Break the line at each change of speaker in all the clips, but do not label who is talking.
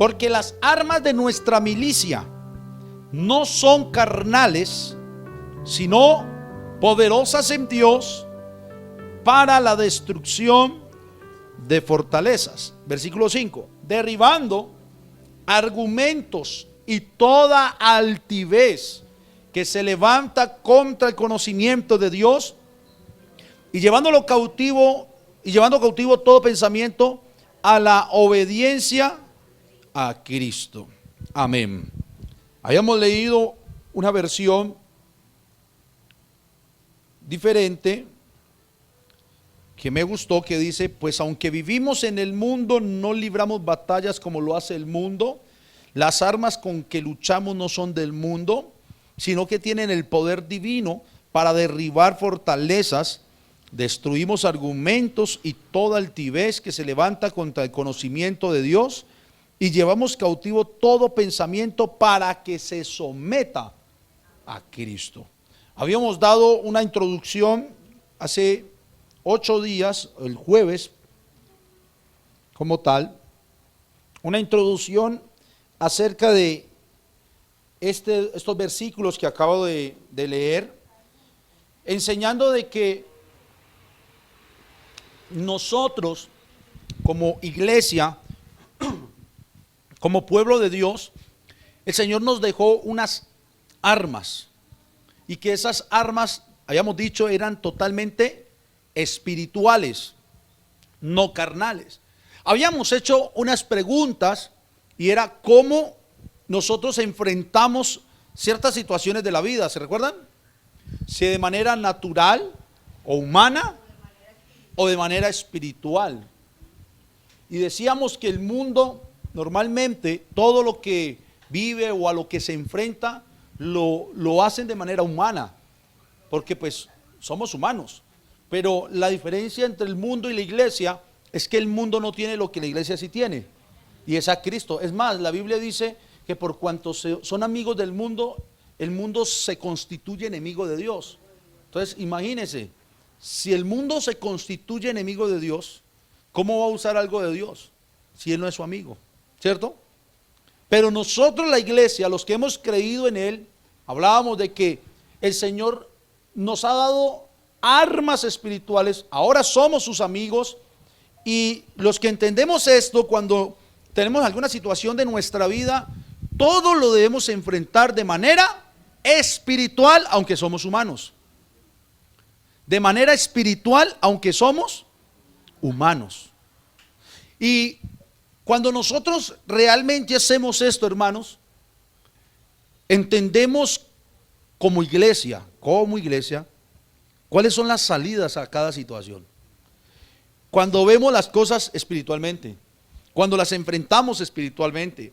Porque las armas de nuestra milicia no son carnales, sino poderosas en Dios para la destrucción de fortalezas. Versículo 5. Derribando argumentos y toda altivez que se levanta contra el conocimiento de Dios, y llevando cautivo todo pensamiento a la obediencia a Cristo. Amén. Habíamos leído una versión diferente que me gustó, que dice: pues aunque vivimos en el mundo, no libramos batallas como lo hace el mundo. Las armas con que luchamos no son del mundo, sino que tienen el poder divino para derribar fortalezas. Destruimos argumentos y toda altivez que se levanta contra el conocimiento de Dios, y llevamos cautivo todo pensamiento para que se someta a Cristo. Habíamos dado una introducción hace 8 días, el jueves, como tal, una introducción acerca de estos versículos que acabo de leer, enseñando de que nosotros como iglesia, como pueblo de Dios, el Señor nos dejó unas armas, y que esas armas, habíamos dicho, eran totalmente espirituales, no carnales. Habíamos hecho unas preguntas, y era cómo nosotros enfrentamos ciertas situaciones de la vida. ¿Se recuerdan? Si de manera natural o humana o de manera espiritual. Y decíamos que el mundo normalmente, todo lo que vive o a lo que se enfrenta, lo hacen de manera humana, porque pues somos humanos. Pero la diferencia entre el mundo y la iglesia es que el mundo no tiene lo que la iglesia sí tiene, y es a Cristo. Es más, la Biblia dice que por cuanto son amigos del mundo, el mundo se constituye enemigo de Dios. Entonces imagínense, si el mundo se constituye enemigo de Dios, ¿cómo va a usar algo de Dios si Él no es su amigo? ¿Cierto? Pero nosotros, la iglesia, los que hemos creído en Él, hablábamos de que el Señor nos ha dado armas espirituales. Ahora somos sus amigos, y los que entendemos esto, cuando tenemos alguna situación de nuestra vida, todo lo debemos enfrentar de manera espiritual, aunque somos humanos. De manera espiritual, aunque somos humanos. Y cuando nosotros realmente hacemos esto, hermanos, entendemos como iglesia, cuáles son las salidas a cada situación. Cuando vemos las cosas espiritualmente, cuando las enfrentamos espiritualmente,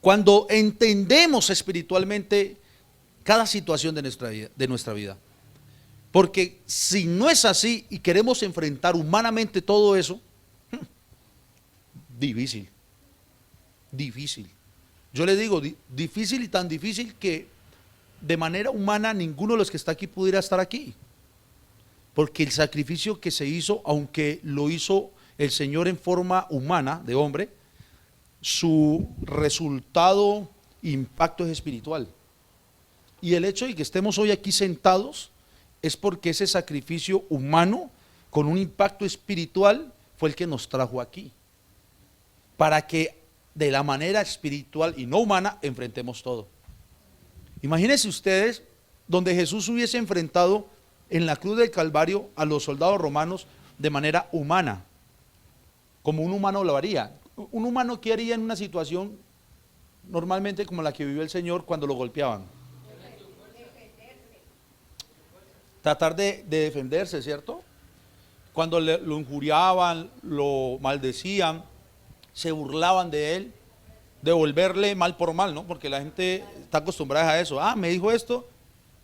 cuando entendemos espiritualmente cada situación de nuestra vida. Porque si no es así y queremos enfrentar humanamente todo eso, difícil. Yo le digo, difícil, y tan difícil que de manera humana ninguno de los que está aquí pudiera estar aquí. Porque el sacrificio que se hizo, aunque lo hizo el Señor en forma humana, de hombre, su resultado, impacto es espiritual. Y el hecho de que estemos hoy aquí sentados es porque ese sacrificio humano con un impacto espiritual fue el que nos trajo aquí, para que de la manera espiritual y no humana enfrentemos todo. Imagínense ustedes donde Jesús hubiese enfrentado en la cruz del Calvario a los soldados romanos de manera humana, como un humano lo haría. Un humano, ¿qué haría en una situación normalmente como la que vivió el Señor cuando lo golpeaban? Tratar de defenderse, ¿cierto? Cuando lo injuriaban, lo maldecían, se burlaban de él, devolverle mal por mal, ¿no? Porque la gente está acostumbrada a eso. Me dijo esto,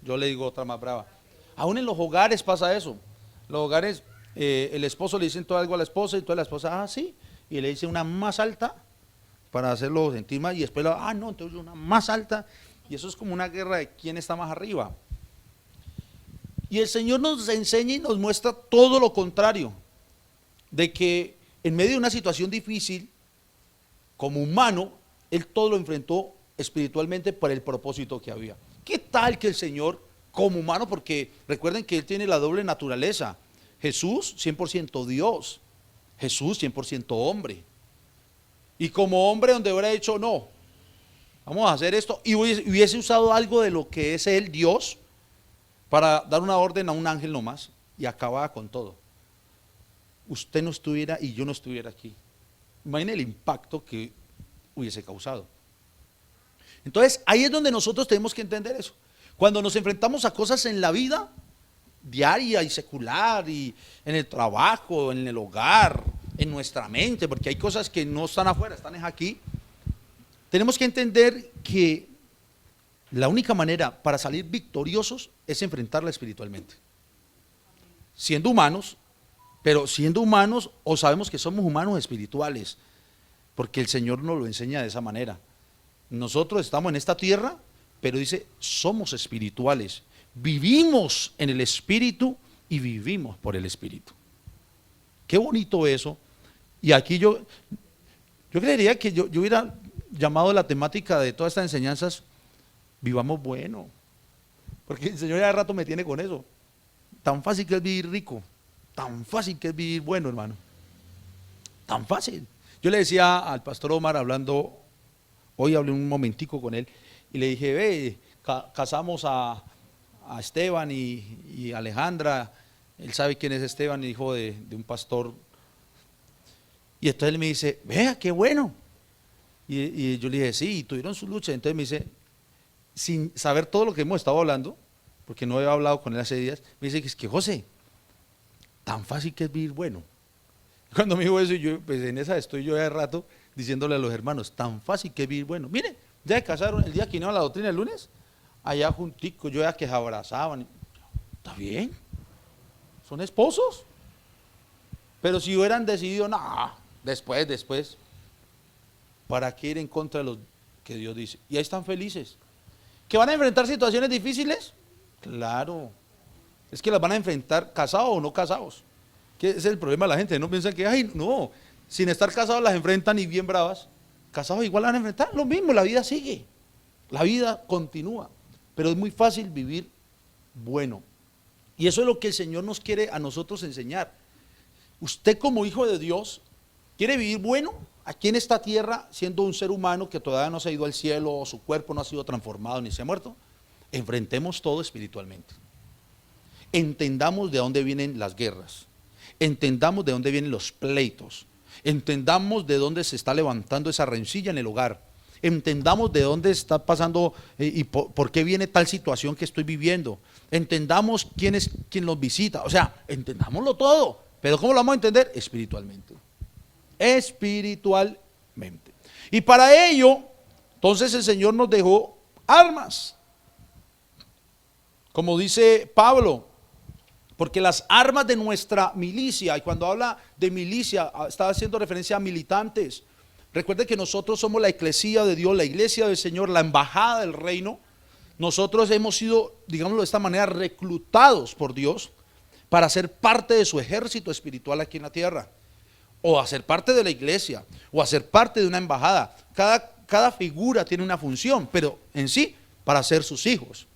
yo le digo otra más brava. Aún en los hogares pasa eso. Los hogares, el esposo le dice todo algo a la esposa, y toda la esposa, sí, y le dice una más alta para hacerlo sentir más, y después no, entonces una más alta, y eso es como una guerra de quién está más arriba. Y el Señor nos enseña y nos muestra todo lo contrario, de que en medio de una situación difícil, como humano, él todo lo enfrentó espiritualmente por el propósito que había. ¿Qué tal que el Señor como humano, porque recuerden que él tiene la doble naturaleza, Jesús 100% Dios, Jesús 100% hombre, y como hombre donde hubiera dicho no, vamos a hacer esto, y hubiese usado algo de lo que es él, Dios, para dar una orden a un ángel nomás, y acababa con todo, usted no estuviera y yo no estuviera aquí. Imaginen el impacto que hubiese causado. Entonces ahí es donde nosotros tenemos que entender eso. Cuando nos enfrentamos a cosas en la vida diaria y secular, y en el trabajo, en el hogar, en nuestra mente, porque hay cosas que no están afuera, están aquí, tenemos que entender que la única manera para salir victoriosos es enfrentarla espiritualmente, siendo humanos, pero siendo humanos, o sabemos que somos humanos espirituales, porque el Señor nos lo enseña de esa manera. Nosotros estamos en esta tierra, pero dice, somos espirituales, vivimos en el Espíritu y vivimos por el Espíritu. Qué bonito eso. Y aquí yo creería que yo hubiera llamado la temática de todas estas enseñanzas, vivamos bueno, porque el Señor ya de rato me tiene con eso. Tan fácil que es vivir rico, tan fácil que es vivir bueno, hermano, tan fácil. Yo le decía al pastor Omar, hablando, hoy hablé un momentico con él, y le dije, ve, casamos a Esteban y Alejandra, él sabe quién es Esteban, hijo de un pastor, y entonces él me dice, vea, qué bueno, y yo le dije, sí, tuvieron su lucha. Entonces me dice, sin saber todo lo que hemos estado hablando, porque no había hablado con él hace días, me dice que es que José, tan fácil que es vivir bueno. Cuando me dijo eso, yo pues en esa estoy yo de rato diciéndole a los hermanos, tan fácil que es vivir bueno. Mire, ya se casaron el día que iban a la doctrina el lunes, allá juntico, yo ya que se abrazaban. Está bien, son esposos. Pero si hubieran decidido, no, después, ¿para qué ir en contra de lo que Dios dice? Y ahí están felices. ¿Que van a enfrentar situaciones difíciles? Claro, es que las van a enfrentar casados o no casados. Que ese es el problema de la gente, no piensan que, ay, no, sin estar casados las enfrentan y bien bravas. Casados igual las van a enfrentar, lo mismo, la vida sigue, la vida continúa, pero es muy fácil vivir bueno. Y eso es lo que el Señor nos quiere a nosotros enseñar. Usted como hijo de Dios, ¿quiere vivir bueno aquí en esta tierra, siendo un ser humano que todavía no se ha ido al cielo, o su cuerpo no ha sido transformado ni se ha muerto? Enfrentemos todo espiritualmente. Entendamos de dónde vienen las guerras, entendamos de dónde vienen los pleitos, entendamos de dónde se está levantando esa rencilla en el hogar, entendamos de dónde está pasando y por qué viene tal situación que estoy viviendo, entendamos quién es quien nos visita, o sea, entendámoslo todo, pero ¿cómo lo vamos a entender? Espiritualmente. Espiritualmente. Y para ello, entonces el Señor nos dejó armas, como dice Pablo, porque las armas de nuestra milicia, y cuando habla de milicia, está haciendo referencia a militantes. Recuerde que nosotros somos la eclesía de Dios, la iglesia del Señor, la embajada del reino. Nosotros hemos sido, digámoslo de esta manera, reclutados por Dios para ser parte de su ejército espiritual aquí en la tierra, o a ser parte de la iglesia, o a ser parte de una embajada. Cada figura tiene una función, pero en sí, para ser sus hijos.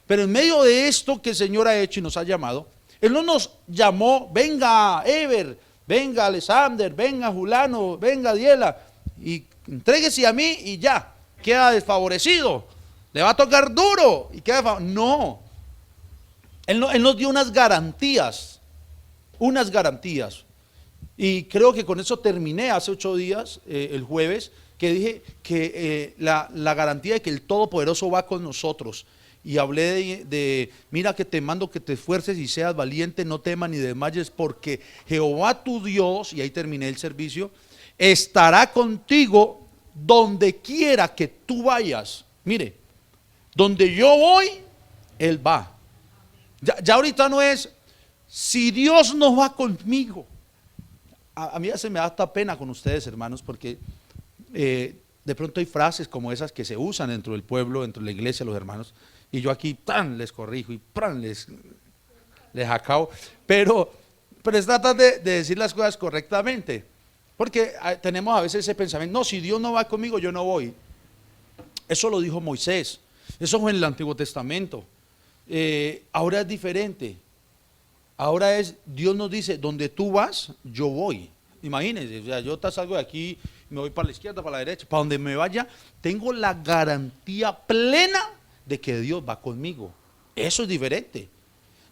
Pero en medio de esto que el Señor ha hecho y nos ha llamado, Él no nos llamó, venga Ever, venga Alexander, venga Julano, venga Diela, y entréguese a mí y ya, queda desfavorecido, le va a tocar duro y queda no. Él nos dio unas garantías, y creo que con eso terminé hace 8 días, el jueves, que dije que la garantía de que el Todopoderoso va con nosotros. Y hablé de mira que te mando que te esfuerces y seas valiente, no temas ni desmayes, porque Jehová tu Dios, y ahí terminé el servicio, estará contigo donde quiera que tú vayas. Mire, donde yo voy, Él va. Ya ahorita no es, si Dios no va conmigo. A mí ya se me da hasta pena con ustedes, hermanos, porque de pronto hay frases como esas que se usan dentro del pueblo, dentro de la iglesia, los hermanos, y yo aquí tan les corrijo y tan les acabo, pero es tratar de decir las cosas correctamente. Porque tenemos a veces ese pensamiento, no, si Dios no va conmigo, yo no voy. Eso lo dijo Moisés, eso fue en el Antiguo Testamento. Ahora es diferente. Ahora es, Dios nos dice, donde tú vas, yo voy. Imagínense, o sea, yo salgo de aquí, me voy para la izquierda, para la derecha, para donde me vaya, tengo la garantía plena de que Dios va conmigo. Eso es diferente.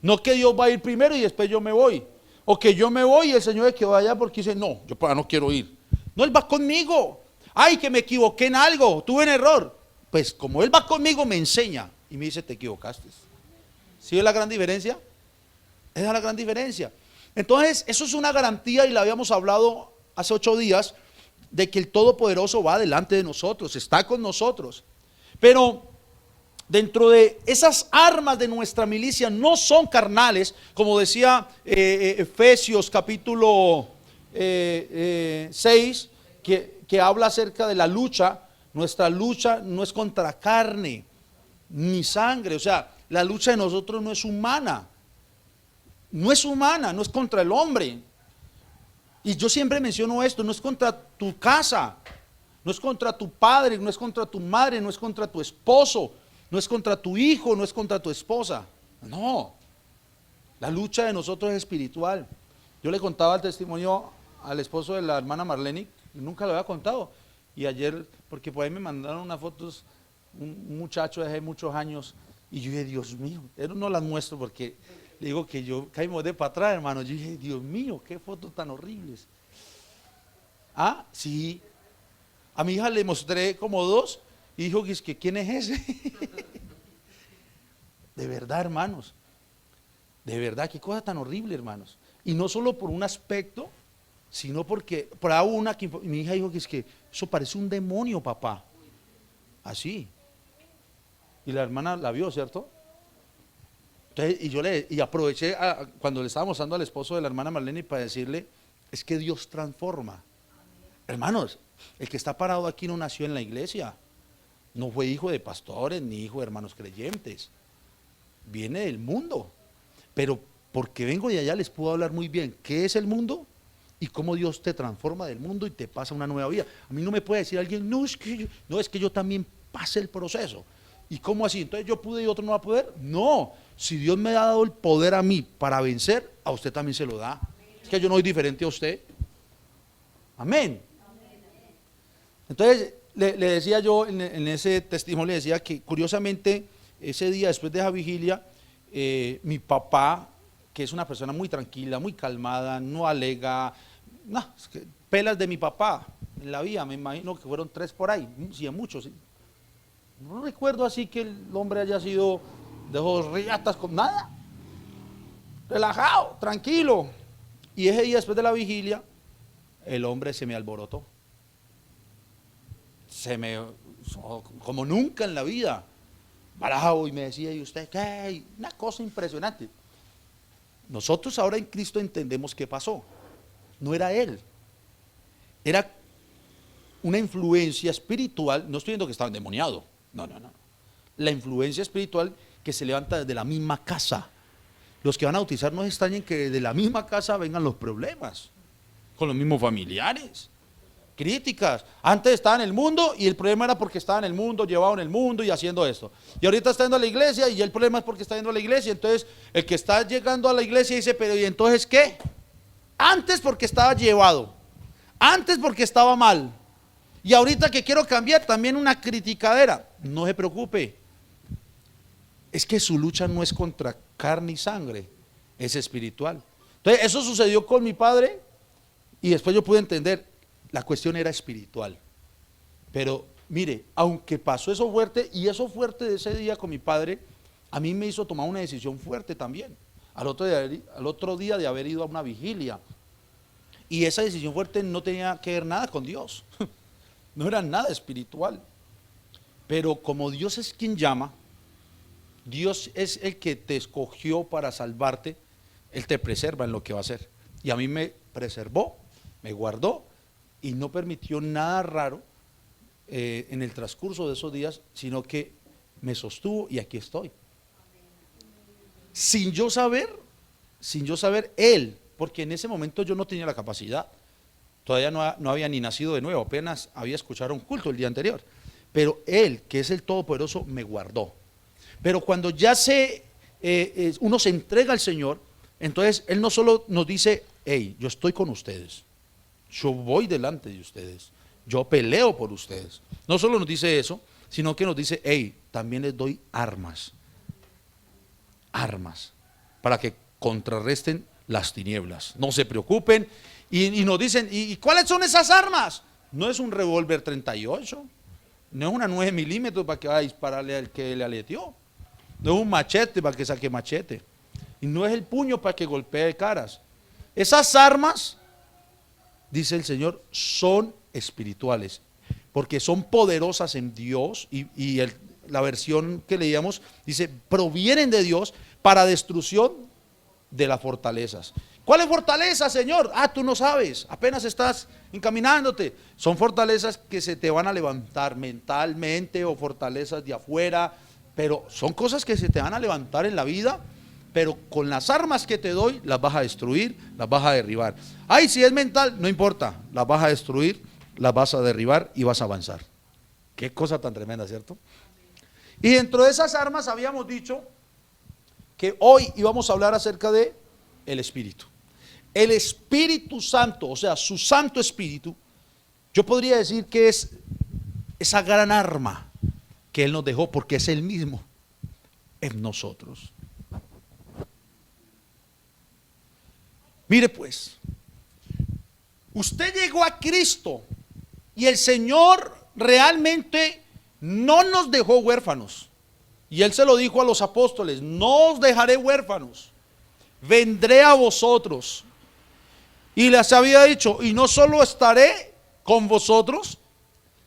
No que Dios va a ir primero y después yo me voy. O que yo me voy y el Señor es que vaya porque dice, no, yo para no quiero ir. No, Él va conmigo. Ay, que me equivoqué en algo, tuve un error. Pues como Él va conmigo, me enseña y me dice, te equivocaste. ¿Sí es la gran diferencia? Esa es la gran diferencia. Entonces, eso es una garantía y la habíamos hablado hace 8 días, de que el Todopoderoso va delante de nosotros, está con nosotros. Pero dentro de esas armas de nuestra milicia no son carnales, como decía Efesios capítulo 6, que habla acerca de la lucha. Nuestra lucha no es contra carne ni sangre, o sea, la lucha de nosotros no es humana. No es humana, no es contra el hombre. Y yo siempre menciono esto, no es contra tu casa, no es contra tu padre, no es contra tu madre, no es contra tu esposo, no es contra tu hijo, no es contra tu esposa. No, la lucha de nosotros es espiritual. Yo le contaba el testimonio al esposo de la hermana Marlene, y nunca lo había contado. Y ayer, porque por ahí me mandaron unas fotos, un muchacho de hace muchos años, y yo dije, Dios mío, no las muestro porque le digo que yo caímos de para atrás, hermano. Yo dije, Dios mío, qué fotos tan horribles. Ah, sí. A mi hija le mostré como 2 y dijo, ¿quién es ese? De verdad, hermanos. De verdad, qué cosa tan horrible, hermanos. Y no solo por un aspecto, sino porque, por ahí una que mi hija dijo que eso parece un demonio, papá. Así. Y la hermana la vio, ¿cierto? Entonces, y aproveché cuando le estaba mostrando al esposo de la hermana Marlene para decirle, es que Dios transforma. Hermanos, el que está parado aquí no nació en la iglesia, no fue hijo de pastores ni hijo de hermanos creyentes, viene del mundo, pero porque vengo de allá les puedo hablar muy bien qué es el mundo y cómo Dios te transforma del mundo y te pasa una nueva vida. A mí no me puede decir alguien, no, es que yo también pasé el proceso. ¿Y cómo así? Entonces yo pude y otro no va a poder. No, si Dios me ha dado el poder a mí para vencer, a usted también se lo da. Es que yo no soy diferente a usted. Amén. Entonces le decía yo en ese testimonio, le decía que curiosamente ese día después de esa vigilia, mi papá, que es una persona muy tranquila, muy calmada, no alega, no, es que pelas de mi papá en la vida, me imagino que fueron 3 por ahí, sí, muchos. ¿Sí? No recuerdo así que el hombre haya sido de ojos riatas con nada, relajado, tranquilo. Y ese día después de la vigilia, el hombre se me alborotó. Como nunca en la vida, bravo, y me decía, ¿y usted qué? Una cosa impresionante. Nosotros ahora en Cristo entendemos qué pasó. No era él, era una influencia espiritual. No estoy diciendo que estaba endemoniado, no. La influencia espiritual que se levanta desde la misma casa. Los que van a bautizar no se extrañen que de la misma casa vengan los problemas, con los mismos familiares, críticas. Antes estaba en el mundo y el problema era porque estaba en el mundo, llevado en el mundo y haciendo esto. Y ahorita está yendo a la iglesia y el problema es porque está yendo a la iglesia. Entonces el que está llegando a la iglesia dice, pero ¿y entonces qué? Antes porque estaba llevado, antes porque estaba mal, y ahorita que quiero cambiar también una criticadera. No se preocupe, es que su lucha no es contra carne y sangre, es espiritual. Entonces eso sucedió con mi padre y después yo pude entender, la cuestión era espiritual. Pero mire, aunque pasó eso fuerte, y eso fuerte de ese día con mi padre, a mí me hizo tomar una decisión fuerte también, al otro día de haber ido a una vigilia. Y esa decisión fuerte no tenía que ver nada con Dios, no era nada espiritual. Pero como Dios es quien llama, Dios es el que te escogió para salvarte, Él te preserva en lo que va a hacer. Y a mí me preservó, me guardó y no permitió nada raro en el transcurso de esos días, sino que me sostuvo y aquí estoy. Sin yo saber Él, porque en ese momento yo no tenía la capacidad. todavía no había ni nacido de nuevo, apenas había escuchado un culto el día anterior. Pero Él, que es el Todopoderoso, me guardó. Pero cuando ya uno se entrega al Señor, entonces Él no solo nos dice, hey, yo estoy con ustedes, yo voy delante de ustedes, yo peleo por ustedes. No solo nos dice eso, sino que nos dice, hey, también les doy armas, para que contrarresten las tinieblas. No se preocupen. Y nos dicen, ¿y cuáles son esas armas? No es un revólver 38, no es una 9 milímetros para que vaya a dispararle al que le aleteó, no es un machete para que saque machete, y no es el puño para que golpee caras. Esas armas, dice el Señor, son espirituales, porque son poderosas en Dios, y la versión que leíamos dice, provienen de Dios para destrucción de las fortalezas. ¿Cuáles fortalezas, Señor? Tú no sabes, apenas estás encaminándote. Son fortalezas que se te van a levantar mentalmente, o fortalezas de afuera, pero son cosas que se te van a levantar en la vida, pero con las armas que te doy, las vas a destruir, las vas a derribar. Si es mental, no importa, las vas a destruir, las vas a derribar y vas a avanzar. Qué cosa tan tremenda, ¿cierto? Y dentro de esas armas habíamos dicho que hoy íbamos a hablar acerca de el Espíritu. El Espíritu Santo, o sea, su Santo Espíritu, yo podría decir que es esa gran arma que Él nos dejó, porque es Él mismo en nosotros. Mire pues, usted llegó a Cristo y el Señor realmente no nos dejó huérfanos. Y Él se lo dijo a los apóstoles, no os dejaré huérfanos, vendré a vosotros. Y les había dicho, y no solo estaré con vosotros,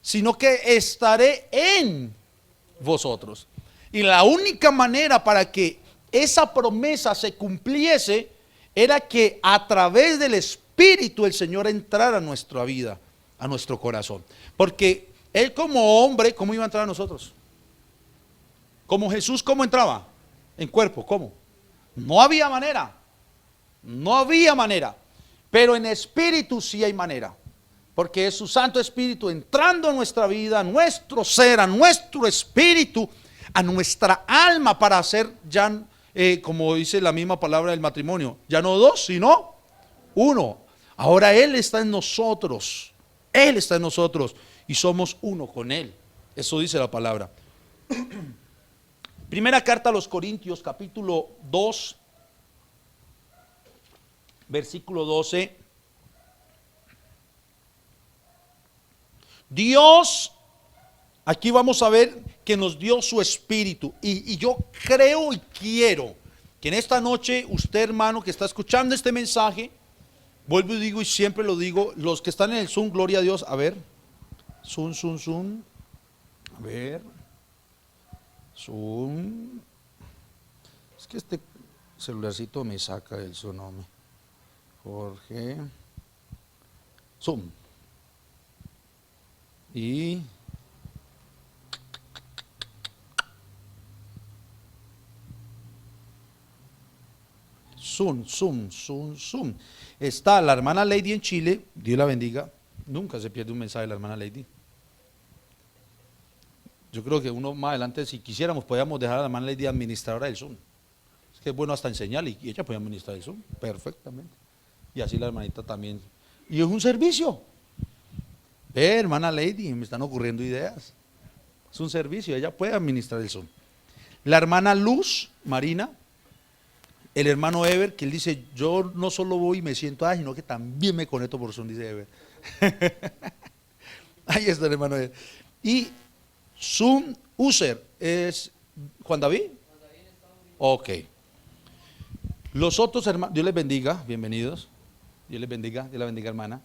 sino que estaré en vosotros. Y la única manera para que esa promesa se cumpliese era que a través del Espíritu el Señor entrara a nuestra vida, a nuestro corazón. Porque Él como hombre, ¿cómo iba a entrar a nosotros? Como Jesús, ¿cómo entraba? En cuerpo, ¿cómo? No había manera. No había manera. Pero en espíritu sí hay manera. Porque es su Santo Espíritu entrando a nuestra vida, a nuestro ser, a nuestro espíritu, a nuestra alma, para hacer ya, como dice la misma palabra del matrimonio, ya no dos, sino uno. Ahora Él está en nosotros. Él está en nosotros y somos uno con Él. Eso dice la palabra. Primera carta a los Corintios, capítulo 2, versículo 12. Dios, aquí vamos a ver que nos dio su Espíritu, y yo creo y quiero que en esta noche usted, hermano, que está escuchando este mensaje, vuelvo y digo, y siempre lo digo, los que están en el Zoom, gloria a Dios, a ver, Zoom, a ver, Zoom, es que este celularcito me saca del su nombre, Jorge, Zoom, y Zoom. Está la hermana Lady en Chile, Dios la bendiga. Nunca se pierde un mensaje de la hermana Lady. Yo creo que uno más adelante, si quisiéramos, podríamos dejar a la hermana Lady administradora del Zoom. Es que es bueno hasta enseñar, y ella puede administrar el Zoom perfectamente. Y así la hermanita también. Y es un servicio. Hermana Lady, me están ocurriendo ideas. Es un servicio, ella puede administrar el Zoom. La hermana Luz Marina, el hermano Ever, que él dice, yo no solo voy y me siento, sino que también me conecto por Zoom, dice Ever. Ahí está el hermano Ever. Y Zoom user es Juan David. Ok. Los otros hermanos, Dios les bendiga, bienvenidos. Dios les bendiga, Dios la bendiga, hermana.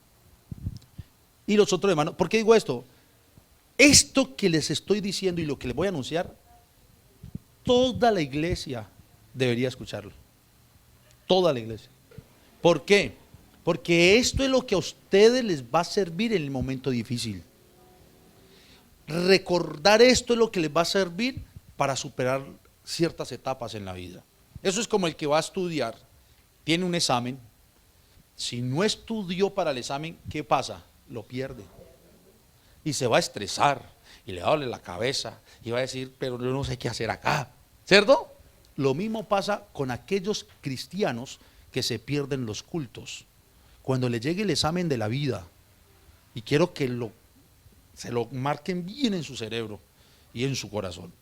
Y los otros hermanos, ¿por qué digo esto? Esto que les estoy diciendo y lo que les voy a anunciar, toda la iglesia debería escucharlo. Toda la iglesia. ¿Por qué? Porque esto es lo que a ustedes les va a servir en el momento difícil. Recordar esto es lo que les va a servir para superar ciertas etapas en la vida. Eso es como el que va a estudiar, tiene un examen, si no estudió para el examen, ¿qué pasa? Lo pierde. Y se va a estresar, y le va a doler la cabeza, y va a decir, pero yo no sé qué hacer acá, ¿cierto? Lo mismo pasa con aquellos cristianos que se pierden los cultos. Cuando le llegue el examen de la vida, y quiero que se lo marquen bien en su cerebro y en su corazón.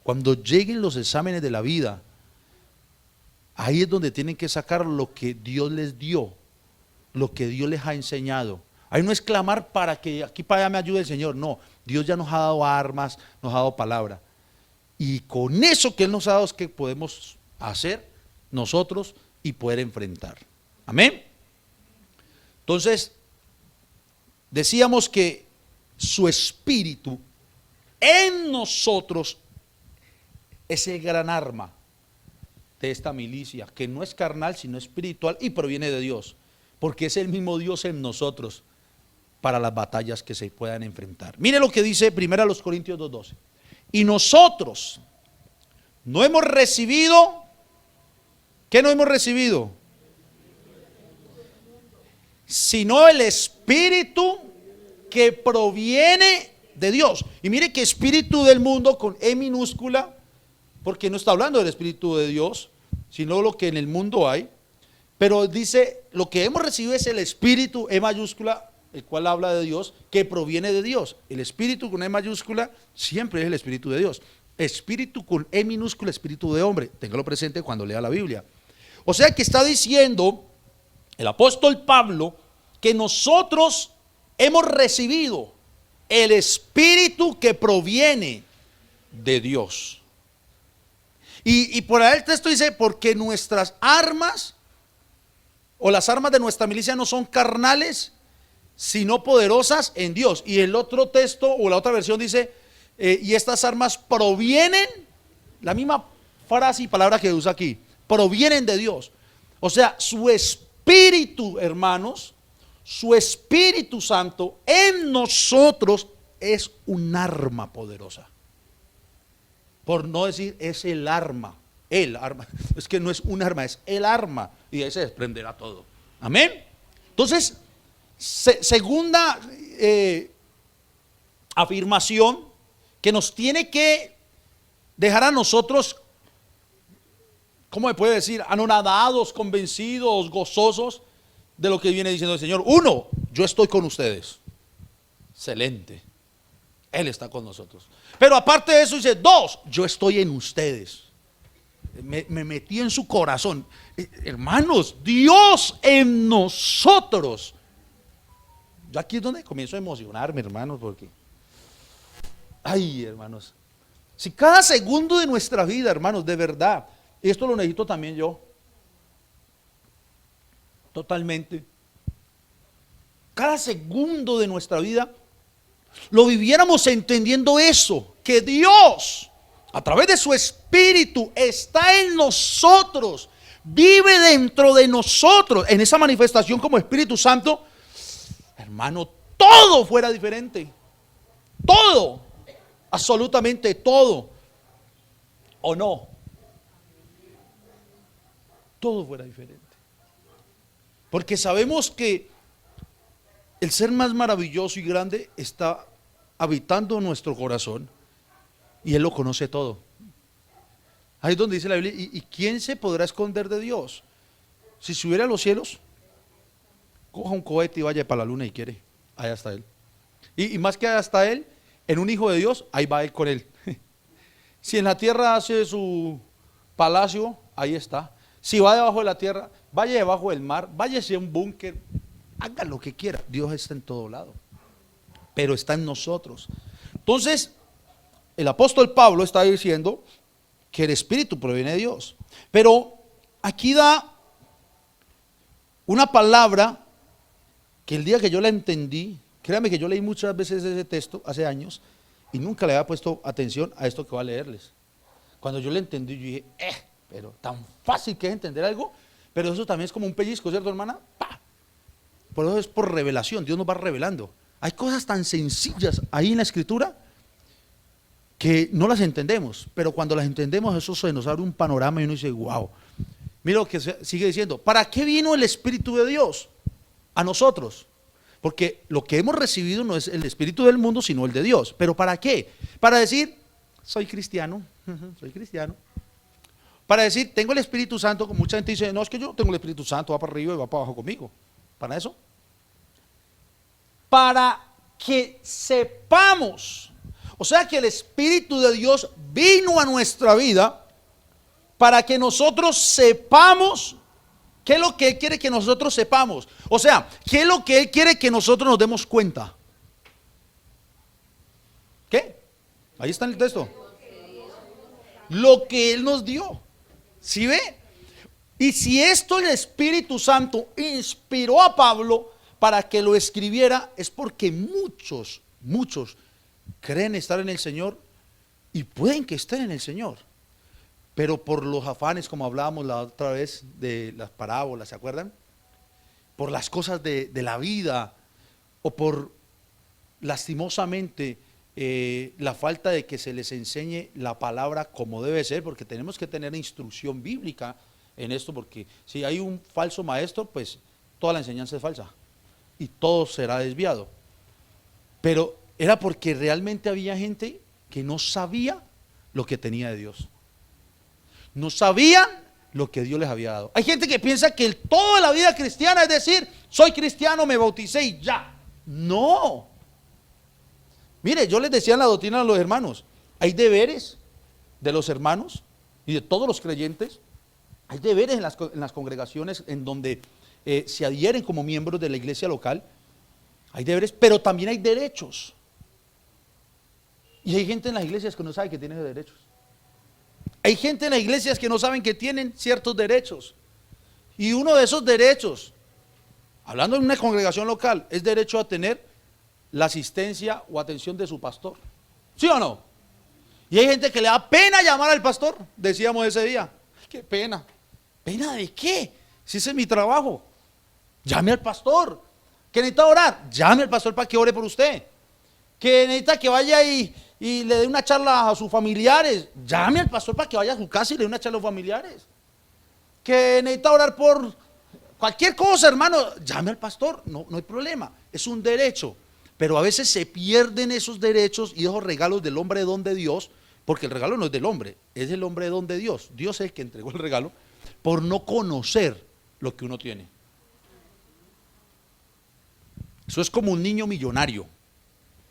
Cuando lleguen los exámenes de la vida, ahí es donde tienen que sacar lo que Dios les dio, lo que Dios les ha enseñado. Ahí no es clamar para que aquí para allá me ayude el Señor, no. Dios ya nos ha dado armas, nos ha dado palabra. Y con eso que Él nos ha dado es que podemos hacer nosotros y poder enfrentar. Amén. Entonces, decíamos que su espíritu en nosotros es el gran arma de esta milicia, que no es carnal, sino espiritual y proviene de Dios, porque es el mismo Dios en nosotros para las batallas que se puedan enfrentar. Mire lo que dice 1 Corintios 2:12. Y nosotros no hemos recibido, ¿qué no hemos recibido? Sino el espíritu que proviene de Dios. Y mire que espíritu del mundo con E minúscula, porque no está hablando del espíritu de Dios, sino lo que en el mundo hay. Pero dice, lo que hemos recibido es el espíritu E mayúscula, el cual habla de Dios, que proviene de Dios. El espíritu con E mayúscula siempre es el espíritu de Dios. Espíritu con E minúscula, espíritu de hombre. Téngalo presente cuando lea la Biblia. O sea que está diciendo el apóstol Pablo que nosotros hemos recibido el espíritu que proviene de Dios. Y por ahí el texto dice, porque nuestras armas o las armas de nuestra milicia no son carnales, sino poderosas en Dios. Y el otro texto o la otra versión dice, y estas armas provienen, la misma frase y palabra que usa aquí, provienen de Dios. O sea, su espíritu, hermanos, su Espíritu Santo en nosotros es un arma poderosa. Por no decir es el arma, es que no es un arma, es el arma, y de ahí se desprenderá todo. Amén. Entonces, segunda afirmación que nos tiene que dejar a nosotros, ¿cómo me puede decir? Anonadados, convencidos, gozosos de lo que viene diciendo el Señor. Uno, yo estoy con ustedes. Excelente. Él está con nosotros. Pero aparte de eso dice, dos, yo estoy en ustedes. Me metí en su corazón. Hermanos, Dios en nosotros. Yo aquí es donde comienzo a emocionarme, hermanos, porque, ay, hermanos, si cada segundo de nuestra vida, hermanos, de verdad, esto lo necesito también yo, totalmente, cada segundo de nuestra vida lo viviéramos entendiendo eso, que Dios a través de su Espíritu está en nosotros, vive dentro de nosotros, en esa manifestación como Espíritu Santo, hermano, todo fuera diferente, todo, absolutamente todo, o no, todo fuera diferente, porque sabemos que el ser más maravilloso y grande está habitando nuestro corazón y Él lo conoce todo. Ahí es donde dice la Biblia, ¿y quién se podrá esconder de Dios? Si subiera a los cielos, coja un cohete y vaya para la luna y quiere, allá está Él. Y más que allá está Él, en un hijo de Dios, ahí va Él con Él. Si en la tierra hace su palacio, ahí está. Si va debajo de la tierra, vaya debajo del mar, váyase a un búnker, haga lo que quiera, Dios está en todo lado, pero está en nosotros. Entonces, el apóstol Pablo está diciendo que el Espíritu proviene de Dios, pero aquí da una palabra que el día que yo la entendí, créanme que yo leí muchas veces ese texto hace años y nunca le había puesto atención a esto que voy a leerles. Cuando yo le entendí, yo dije, pero tan fácil que es entender algo, pero eso también es como un pellizco, ¿cierto, hermana? ¡Pah! Por eso es por revelación, Dios nos va revelando. Hay cosas tan sencillas ahí en la Escritura que no las entendemos, pero cuando las entendemos eso se nos abre un panorama y uno dice, wow. Mira lo que sigue diciendo, ¿para qué vino el Espíritu de Dios? a nosotros. Porque lo que hemos recibido no es el espíritu del mundo, sino el de Dios. ¿Pero para qué? Para decir, soy cristiano, soy cristiano. Para decir, tengo el Espíritu Santo, como mucha gente dice, no, es que yo tengo el Espíritu Santo, va para arriba y va para abajo conmigo. ¿Para eso? Para que sepamos, o sea que el Espíritu de Dios vino a nuestra vida para que nosotros sepamos qué es lo que Él quiere que nosotros sepamos. O sea, qué es lo que Él quiere que nosotros nos demos cuenta. ¿Qué? Ahí está en el texto. Lo que Él nos dio. ¿Sí ve? Y si esto el Espíritu Santo inspiró a Pablo para que lo escribiera, es porque muchos creen estar en el Señor y pueden que estén en el Señor. Pero por los afanes, como hablábamos la otra vez de las parábolas, ¿se acuerdan? Por las cosas de la vida o por lastimosamente la falta de que se les enseñe la palabra como debe ser, porque tenemos que tener instrucción bíblica en esto, porque si hay un falso maestro, pues toda la enseñanza es falsa y todo será desviado. Pero era porque realmente había gente que no sabía lo que tenía de Dios. No sabían lo que Dios les había dado. Hay gente que piensa que toda la vida cristiana es decir, soy cristiano, me bauticé y ya. No. Mire, yo les decía en la doctrina a los hermanos, hay deberes de los hermanos y de todos los creyentes. Hay deberes en las congregaciones en donde se adhieren como miembros de la iglesia local. Hay deberes, pero también hay derechos. Y hay gente en las iglesias que no sabe que tiene derechos. Hay gente en las iglesias que no saben que tienen ciertos derechos. Y uno de esos derechos, hablando en una congregación local, es derecho a tener la asistencia o atención de su pastor. ¿Sí o no? Y hay gente que le da pena llamar al pastor, decíamos ese día. Qué pena. ¿Pena de qué? Si ese es mi trabajo. Llame al pastor. ¿Que necesita orar? Llame al pastor para que ore por usted. ¿Que necesita que vaya y le dé una charla a sus familiares? Llame al pastor para que vaya a su casa y le dé una charla a los familiares. ¿Que necesita orar por cualquier cosa, hermano? Llame al pastor, no hay problema. Es un derecho. Pero a veces se pierden esos derechos y esos regalos del hombre don de Dios, porque el regalo no es del hombre, es del hombre don de Dios. Dios es el que entregó el regalo por no conocer lo que uno tiene. Eso es como un niño millonario.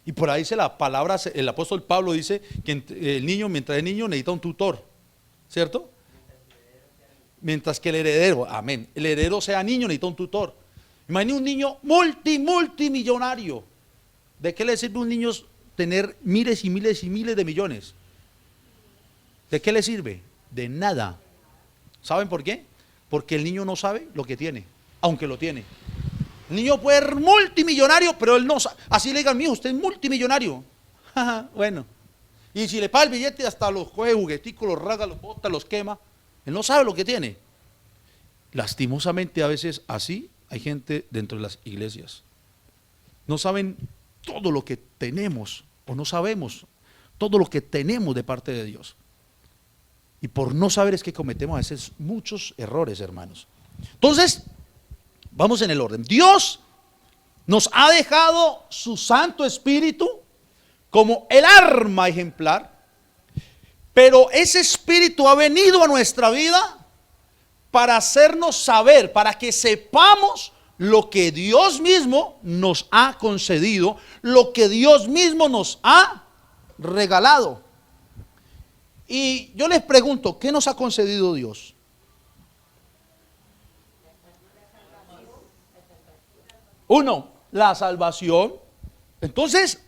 Y por ahí dice la palabra, el apóstol Pablo dice que el niño, mientras es niño, necesita un tutor, ¿cierto? Mientras que el heredero, amén, el heredero sea niño, necesita un tutor. Imagínate un niño multimillonario. ¿De qué le sirve a un niño tener miles y miles y miles de millones? ¿De qué le sirve? De nada. ¿Saben por qué? Porque el niño no sabe lo que tiene, aunque lo tiene. El niño puede ser multimillonario, pero él no sabe. Así le digan, mijo, usted es multimillonario. Bueno. Y si le paga el billete, hasta los coge jugueticos, los rasga, los bota, los quema. Él no sabe lo que tiene. Lastimosamente a veces así hay gente dentro de las iglesias. No saben todo lo que tenemos, o no sabemos todo lo que tenemos de parte de Dios. Y por no saber es que cometemos a veces muchos errores, hermanos. Entonces, vamos en el orden. Dios nos ha dejado su Santo Espíritu como el arma ejemplar, pero ese Espíritu ha venido a nuestra vida para hacernos saber, para que sepamos lo que Dios mismo nos ha concedido, lo que Dios mismo nos ha regalado. Y yo les pregunto, ¿qué nos ha concedido Dios? Uno, la salvación. Entonces,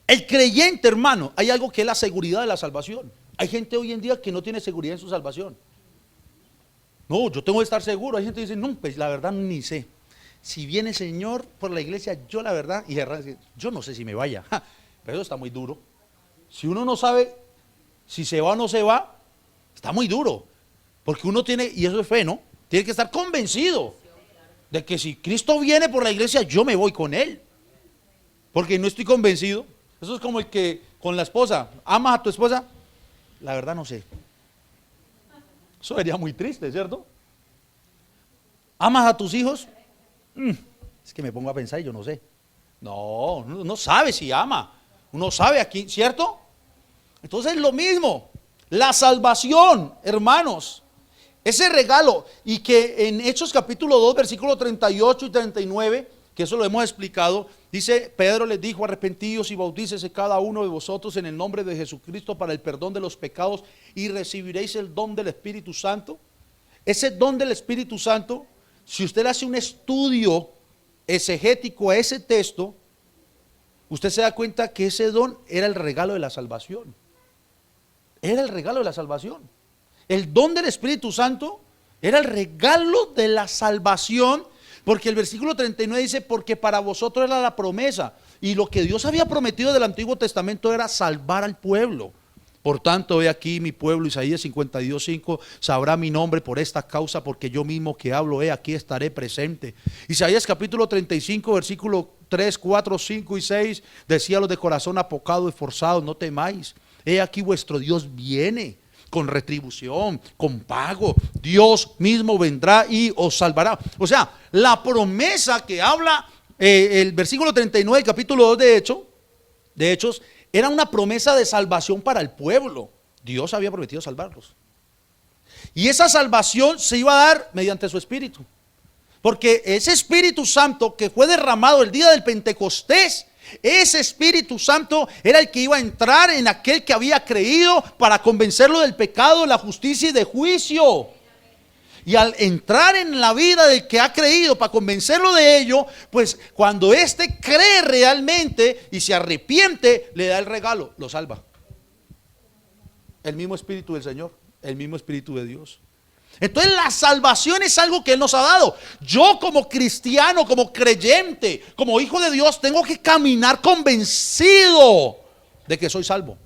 el creyente, hermano, hay algo que es la seguridad de la salvación. Hay gente hoy en día que no tiene seguridad en su salvación. No, yo tengo que estar seguro. Hay gente que dice, no, pues la verdad ni sé. Si viene el Señor por la iglesia, yo la verdad, y yo no sé si me vaya. Pero eso está muy duro. Si uno no sabe si se va o no se va, está muy duro. Porque uno tiene, y eso es fe, ¿no? Tiene que estar convencido de que si Cristo viene por la iglesia, yo me voy con Él. Porque no estoy convencido. Eso es como el que con la esposa, ¿amas a tu esposa? La verdad no sé. Eso sería muy triste, ¿cierto? ¿Amas a tus hijos? Es que me pongo a pensar y yo no sé. No, uno sabe si ama. Uno sabe aquí, ¿cierto? Entonces es lo mismo. La salvación, hermanos, ese regalo. Y que en Hechos capítulo 2, versículos 38 y 39, que eso lo hemos explicado, dice: Pedro les dijo: arrepentíos y bautícese cada uno de vosotros en el nombre de Jesucristo para el perdón de los pecados y recibiréis el don del Espíritu Santo. Ese don del Espíritu Santo, si usted hace un estudio exegético a ese texto, usted se da cuenta que ese don era el regalo de la salvación. Era el regalo de la salvación. El don del Espíritu Santo era el regalo de la salvación, porque el versículo 39 dice: porque para vosotros era la promesa. Y lo que Dios había prometido del Antiguo Testamento era salvar al pueblo. Por tanto, he aquí mi pueblo, Isaías 52:5, sabrá mi nombre por esta causa, porque yo mismo que hablo, he aquí estaré presente. Isaías capítulo 35, versículo 3, 4, 5 y 6, decía: los de corazón apocado y forzado, no temáis. He aquí vuestro Dios viene con retribución, con pago. Dios mismo vendrá y os salvará. O sea, la promesa que habla el versículo 39 del capítulo 2 de Hechos, era una promesa de salvación para el pueblo. Dios había prometido salvarlos. Y esa salvación se iba a dar mediante su Espíritu. Porque ese Espíritu Santo que fue derramado el día del Pentecostés, ese Espíritu Santo era el que iba a entrar en aquel que había creído para convencerlo del pecado, de la justicia y de juicio. Y al entrar en la vida del que ha creído para convencerlo de ello, pues cuando éste cree realmente y se arrepiente, le da el regalo, lo salva. El mismo Espíritu del Señor, el mismo Espíritu de Dios. Entonces la salvación es algo que Él nos ha dado. Yo como cristiano, como creyente, como hijo de Dios, tengo que caminar convencido de que soy salvo.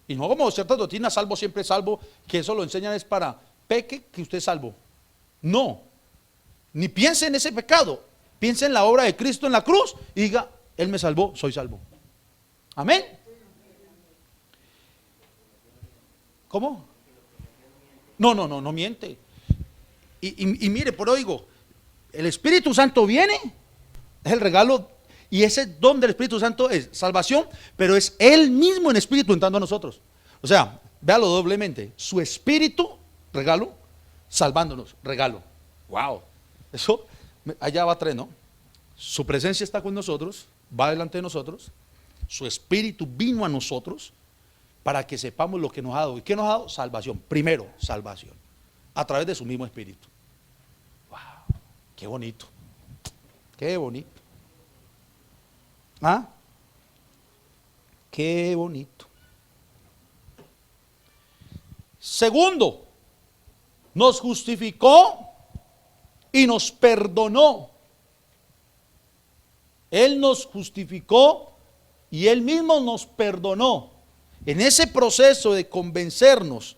Y no como ciertas doctrinas: salvo, siempre salvo, que eso lo enseñan es para peque que usted es salvo. No, ni piense en ese pecado, piense en la obra de Cristo en la cruz y diga: Él me salvó, soy salvo. Amén. ¿Cómo? No miente. Y mire, por oigo, el Espíritu Santo viene, es el regalo, y ese don del Espíritu Santo es salvación, pero es Él mismo en Espíritu entrando a nosotros. O sea, véalo doblemente: su Espíritu, regalo; salvándonos, regalo. Wow, eso allá va tres, ¿no? Su presencia está con nosotros, va delante de nosotros. Su Espíritu vino a nosotros para que sepamos lo que nos ha dado. ¿Y qué nos ha dado? Salvación. Primero, salvación a través de su mismo Espíritu. Wow, qué bonito, qué bonito. ¿Ah? Qué bonito. Segundo, nos justificó y nos perdonó. Él nos justificó y Él mismo nos perdonó. En ese proceso de convencernos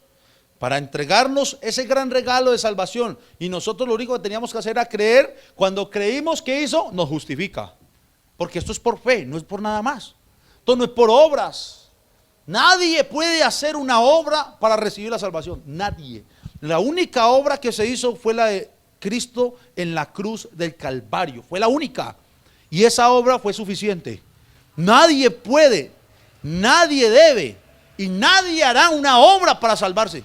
para entregarnos ese gran regalo de salvación, y nosotros lo único que teníamos que hacer era creer. Cuando creímos, ¿qué hizo? Nos justifica. Porque esto es por fe, no es por nada más. Esto no es por obras. Nadie puede hacer una obra para recibir la salvación. Nadie. La única obra que se hizo fue la de Cristo en la cruz del Calvario. Fue la única. Y esa obra fue suficiente. Nadie puede, nadie debe y nadie hará una obra para salvarse.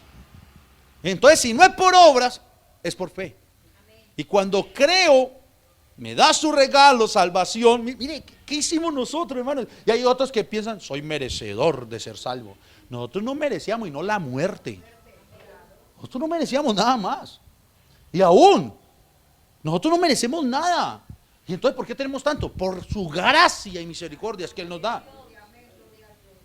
Entonces, si no es por obras, es por fe. Y cuando creo, me da su regalo, salvación. Mire, ¿qué hicimos nosotros, hermanos? Y hay otros que piensan: soy merecedor de ser salvo. Nosotros no merecíamos, y no la muerte. Nosotros no merecíamos nada más. Y aún, nosotros no merecemos nada. Y entonces, ¿por qué tenemos tanto? Por su gracia y misericordia que Él nos da.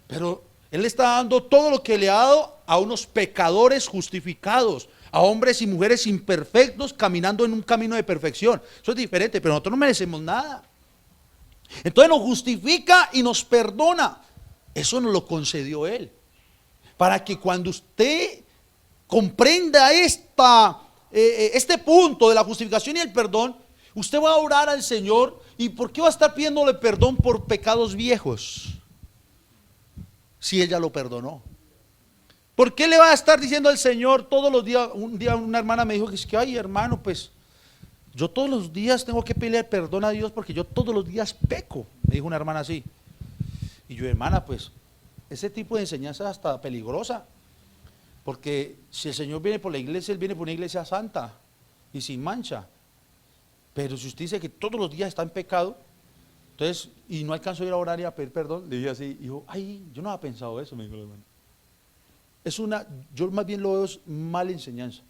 Pero Él está dando todo lo que le ha dado a unos pecadores justificados, a hombres y mujeres imperfectos caminando en un camino de perfección. Eso es diferente, pero nosotros no merecemos nada. Entonces nos justifica y nos perdona. Eso nos lo concedió Él, para que cuando usted comprenda este punto de la justificación y el perdón, usted va a orar al Señor. ¿Y por qué va a estar pidiéndole perdón por pecados viejos si Él ya lo perdonó? ¿Por qué le va a estar diciendo al Señor todos los días? Un día una hermana me dijo que ay, hermano, pues yo todos los días tengo que pedirle perdón a Dios porque yo todos los días peco, me dijo una hermana así. Y yo, hermana, pues ese tipo de enseñanza es hasta peligrosa, porque si el Señor viene por la iglesia, Él viene por una iglesia santa y sin mancha. Pero si usted dice que todos los días está en pecado, entonces, y no alcanzo a ir a orar y a pedir perdón, le dije así, y yo, ay, yo no había pensado eso, me dijo la hermana. Yo más bien lo veo es mala enseñanza,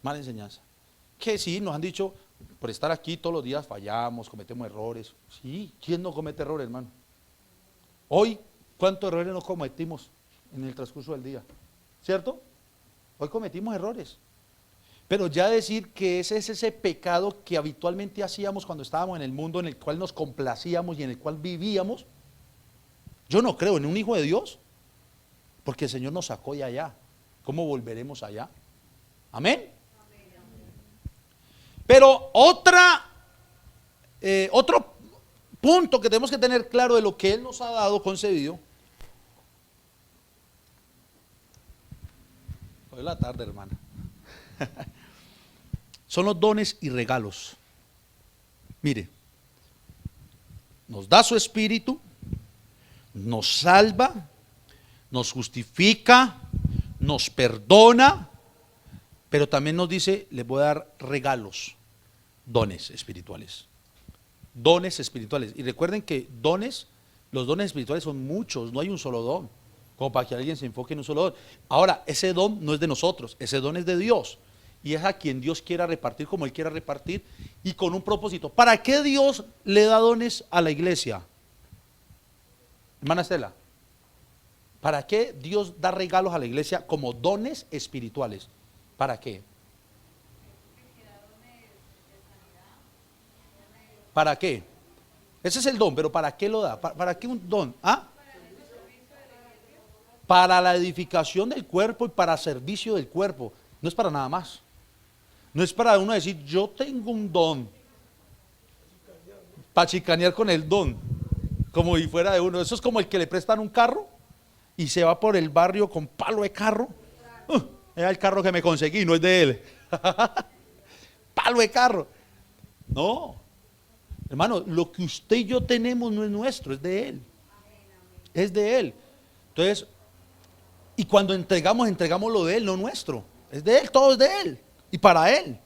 mala enseñanza. Que sí, nos han dicho, por estar aquí todos los días fallamos, cometemos errores. Sí, ¿quién no comete errores, hermano? Hoy, ¿cuántos errores no cometimos en el transcurso del día? ¿Cierto? Hoy cometimos errores. Pero ya decir que ese es ese pecado que habitualmente hacíamos cuando estábamos en el mundo, en el cual nos complacíamos y en el cual vivíamos, yo no creo en un hijo de Dios, porque el Señor nos sacó de allá. ¿Cómo volveremos allá? Amén. Pero otro punto que tenemos que tener claro de lo que Él nos ha dado concedido. Hoy es la tarde, hermana. Son los dones y regalos. Mire, nos da su espíritu, nos salva, nos justifica, nos perdona, pero también nos dice, les voy a dar regalos, dones espirituales. Dones espirituales. Y recuerden que los dones espirituales son muchos, no hay un solo don, como para que alguien se enfoque en un solo don. Ahora, ese don no es de nosotros, ese don es de Dios. Y es a quien Dios quiera repartir como Él quiera repartir y con un propósito. ¿Para qué Dios le da dones a la iglesia? Hermana Estela, ¿para qué Dios da regalos a la iglesia como dones espirituales? ¿Para qué? ¿Para qué? Ese es el don, pero ¿para qué lo da? ¿Para qué un don? ¿Ah? Para la edificación del cuerpo y para servicio del cuerpo. No es para nada más. No es para uno decir, yo tengo un don. Para chicanear con el don. Como si fuera de uno. Eso es como el que le prestan un carro y se va por el barrio con palo de carro. Es el carro que me conseguí, no es de él. Palo de carro. No. Hermano, lo que usted y yo tenemos no es nuestro, es de Él. Es de Él. Entonces, y cuando entregamos lo de Él, no nuestro. Es de Él, todo es de Él. Y para Él.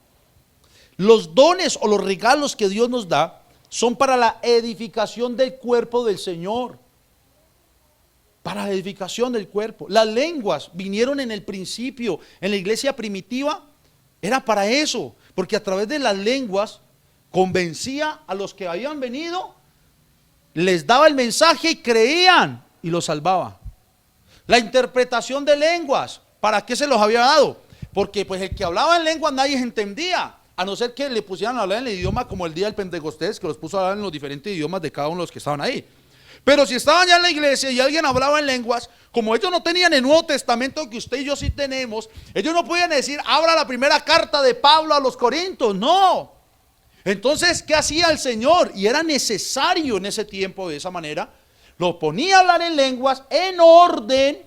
Los dones o los regalos que Dios nos da son para la edificación del cuerpo del Señor. Para la edificación del cuerpo. Las lenguas vinieron en el principio, en la iglesia primitiva, era para eso. Porque a través de las lenguas convencía a los que habían venido, les daba el mensaje y creían y los salvaba. La interpretación de lenguas, ¿para qué se los había dado? Porque pues el que hablaba en lenguas nadie entendía, a no ser que le pusieran a hablar en el idioma como el día del Pentecostés, que los puso a hablar en los diferentes idiomas de cada uno de los que estaban ahí. Pero si estaban ya en la iglesia y alguien hablaba en lenguas, como ellos no tenían el Nuevo Testamento que usted y yo sí tenemos, ellos no podían decir, abra la primera carta de Pablo a los Corintios, no. Entonces, ¿qué hacía el Señor? Y era necesario en ese tiempo de esa manera. Lo ponía a hablar en lenguas en orden,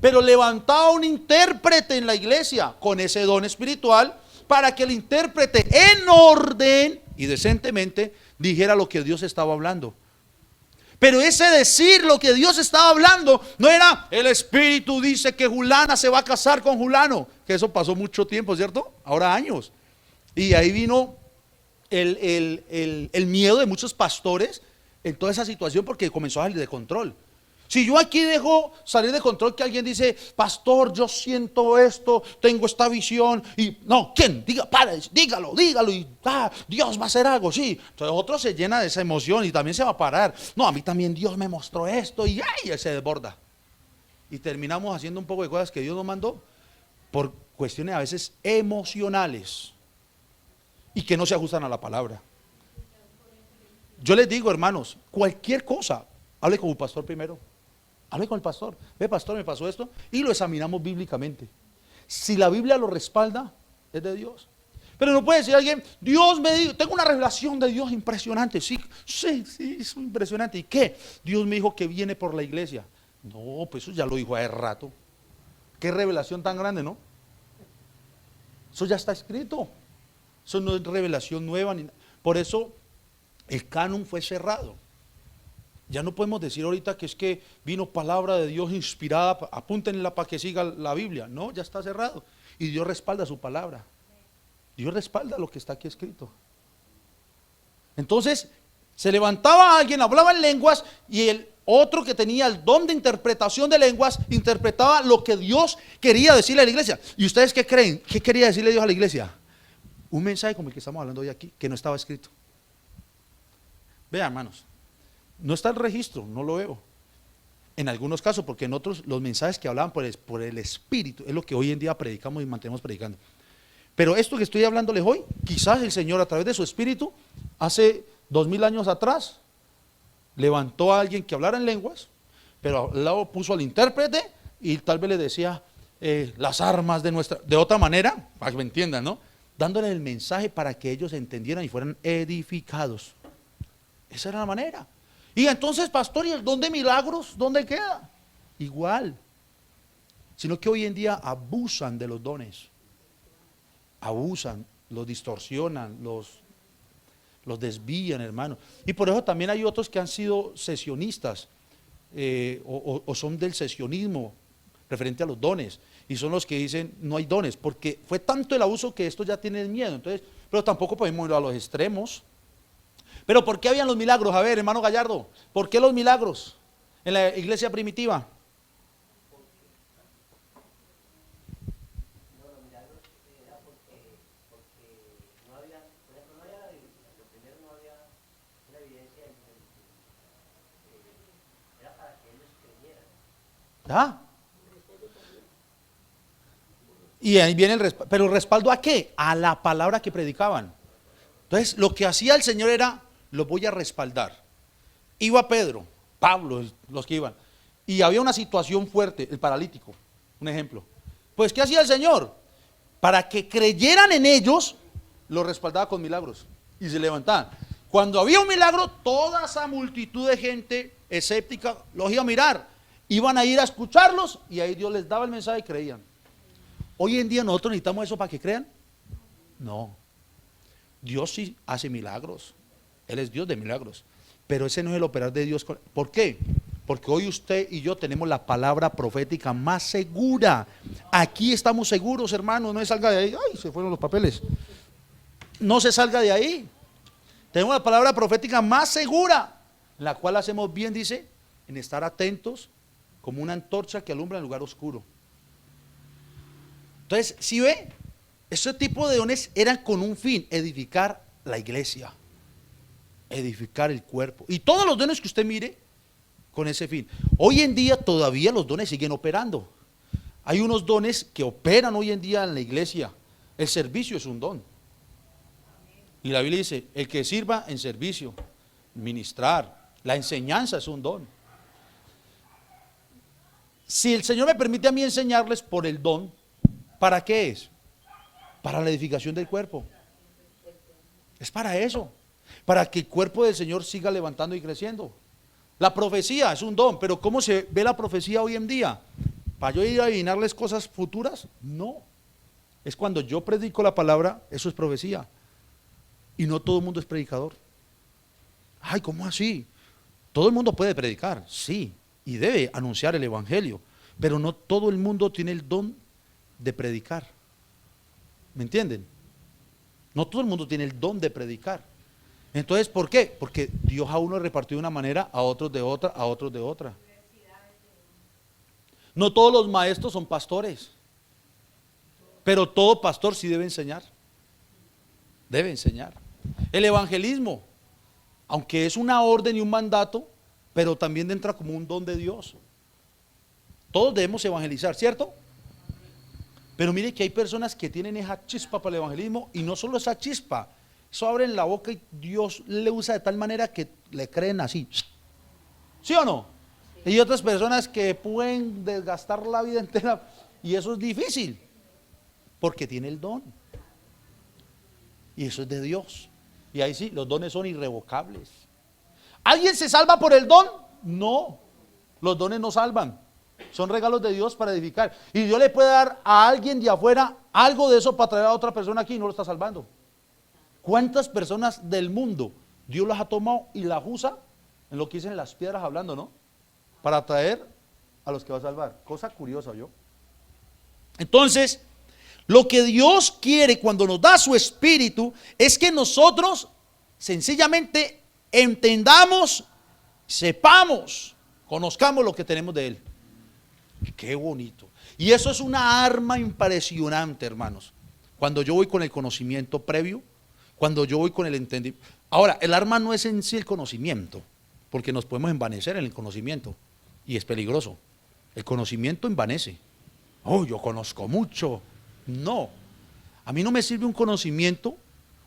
pero levantaba un intérprete en la iglesia con ese don espiritual para que el intérprete en orden y decentemente dijera lo que Dios estaba hablando. Pero ese decir lo que Dios estaba hablando no era el Espíritu dice que Julana se va a casar con Julano, que eso pasó mucho tiempo, ¿cierto? Ahora años. Y ahí vino el miedo de muchos pastores en toda esa situación porque comenzó a salir de control. Si yo aquí dejo salir de control que alguien dice, pastor, yo siento esto, tengo esta visión, y no, ¿quién? Dígalo, y Dios va a hacer algo, sí. Entonces otro se llena de esa emoción y también se va a parar. No, a mí también Dios me mostró esto y ¡ay! Se desborda. Y terminamos haciendo un poco de cosas que Dios nos mandó por cuestiones a veces emocionales y que no se ajustan a la palabra. Yo les digo, hermanos, cualquier cosa, hable con un pastor primero. Hable con el pastor. Ve, pastor, me pasó esto. Y lo examinamos bíblicamente. Si la Biblia lo respalda, es de Dios. Pero no puede decir alguien, Dios me dijo, tengo una revelación de Dios impresionante. Sí, es impresionante. ¿Y qué? Dios me dijo que viene por la iglesia. No, pues eso ya lo dijo hace rato. Qué revelación tan grande, ¿no? Eso ya está escrito. Eso no es revelación nueva. Por eso el canon fue cerrado. Ya no podemos decir ahorita que es que vino palabra de Dios inspirada, apúntenla para que siga la Biblia. No, ya está cerrado. Y Dios respalda su palabra. Dios respalda lo que está aquí escrito. Entonces, se levantaba alguien, hablaba en lenguas, y el otro que tenía el don de interpretación de lenguas, interpretaba lo que Dios quería decirle a la iglesia. ¿Y ustedes qué creen? ¿Qué quería decirle Dios a la iglesia? Un mensaje como el que estamos hablando hoy aquí, que no estaba escrito. Vean, hermanos, no está el registro, no lo veo. En algunos casos, porque en otros los mensajes que hablaban por el Espíritu, es lo que hoy en día predicamos y mantenemos predicando. Pero esto que estoy hablándoles hoy, quizás el Señor a través de su Espíritu, hace 2000 años atrás, levantó a alguien que hablara en lenguas, pero al lado puso al intérprete y tal vez le decía las armas de otra manera, para que me entiendan, ¿no? Dándole el mensaje para que ellos entendieran y fueran edificados. Esa era la manera. Y entonces, pastor, ¿y el don de milagros dónde queda? Igual. Sino que hoy en día abusan de los dones. Abusan, los distorsionan, los desvían, hermano. Y por eso también hay otros que han sido sesionistas o son del sesionismo referente a los dones. Y son los que dicen no hay dones, porque fue tanto el abuso que esto ya tiene miedo. Entonces, pero tampoco podemos ir a los extremos. Pero ¿por qué habían los milagros? A ver, hermano Gallardo, ¿por qué los milagros en la iglesia primitiva? ¿Ah? Y ahí viene el respaldo. ¿Pero el respaldo a qué? A la palabra que predicaban. Entonces, lo que hacía el Señor era, lo voy a respaldar. Iba Pedro, Pablo, los que iban, y había una situación fuerte, el paralítico, un ejemplo. Pues, ¿qué hacía el Señor? Para que creyeran en ellos, lo respaldaba con milagros y se levantaban. Cuando había un milagro, toda esa multitud de gente escéptica los iba a mirar, iban a ir a escucharlos y ahí Dios les daba el mensaje y creían. Hoy en día nosotros necesitamos eso para que crean. No, Dios sí hace milagros, Él es Dios de milagros, pero ese no es el operar de Dios. ¿Por qué? Porque hoy usted y yo tenemos la palabra profética más segura. Aquí estamos seguros, hermano, no se salga de ahí. Ay, se fueron los papeles. No se salga de ahí. Tenemos la palabra profética más segura, la cual hacemos bien, dice, en estar atentos como una antorcha que alumbra en lugar oscuro. Entonces, ¿sí ve? Ese tipo de dones eran con un fin, edificar la iglesia, edificar el cuerpo. Y todos los dones que usted mire, con ese fin. Hoy en día todavía los dones siguen operando. Hay unos dones que operan hoy en día en la iglesia. El servicio es un don. Y la Biblia dice, el que sirva en servicio, ministrar, la enseñanza es un don. Si el Señor me permite a mí enseñarles por el don, ¿para qué es? Para la edificación del cuerpo. Es para eso, para que el cuerpo del Señor siga levantando y creciendo. La profecía es un don, pero ¿cómo se ve la profecía hoy en día? ¿Para yo ir a adivinarles cosas futuras? No. Es cuando yo predico la palabra, eso es profecía. Y no todo el mundo es predicador. Ay, ¿cómo así? Todo el mundo puede predicar, sí, y debe anunciar el evangelio, pero no todo el mundo tiene el don de predicar. ¿Me entienden? No todo el mundo tiene el don de predicar. Entonces, ¿por qué? Porque Dios a uno repartió de una manera, a otros de otra, a otros de otra. No todos los maestros son pastores, pero todo pastor sí debe enseñar. Debe enseñar. El evangelismo, aunque es una orden y un mandato, pero también entra como un don de Dios. Todos debemos evangelizar, ¿cierto? Pero mire que hay personas que tienen esa chispa para el evangelismo, y no solo esa chispa, eso abren la boca y Dios le usa de tal manera que le creen así. ¿Sí o no? Y hay otras personas que pueden desgastar la vida entera, y eso es difícil, porque tiene el don. Y eso es de Dios. Y ahí sí, los dones son irrevocables. ¿Alguien se salva por el don? No, los dones no salvan. Son regalos de Dios para edificar. Y Dios le puede dar a alguien de afuera algo de eso para traer a otra persona aquí y no lo está salvando. ¿Cuántas personas del mundo Dios las ha tomado y las usa en lo que dicen las piedras hablando, ¿no? Para atraer a los que va a salvar. Cosa curiosa, yo. Entonces, lo que Dios quiere cuando nos da su espíritu es que nosotros sencillamente entendamos, sepamos, conozcamos lo que tenemos de Él. Qué bonito. Y eso es una arma impresionante, hermanos. Cuando yo voy con el conocimiento previo, cuando yo voy con el entendimiento. Ahora, el arma no es en sí el conocimiento, porque nos podemos envanecer en el conocimiento y es peligroso. El conocimiento envanece. Oh, yo conozco mucho. No, a mí no me sirve un conocimiento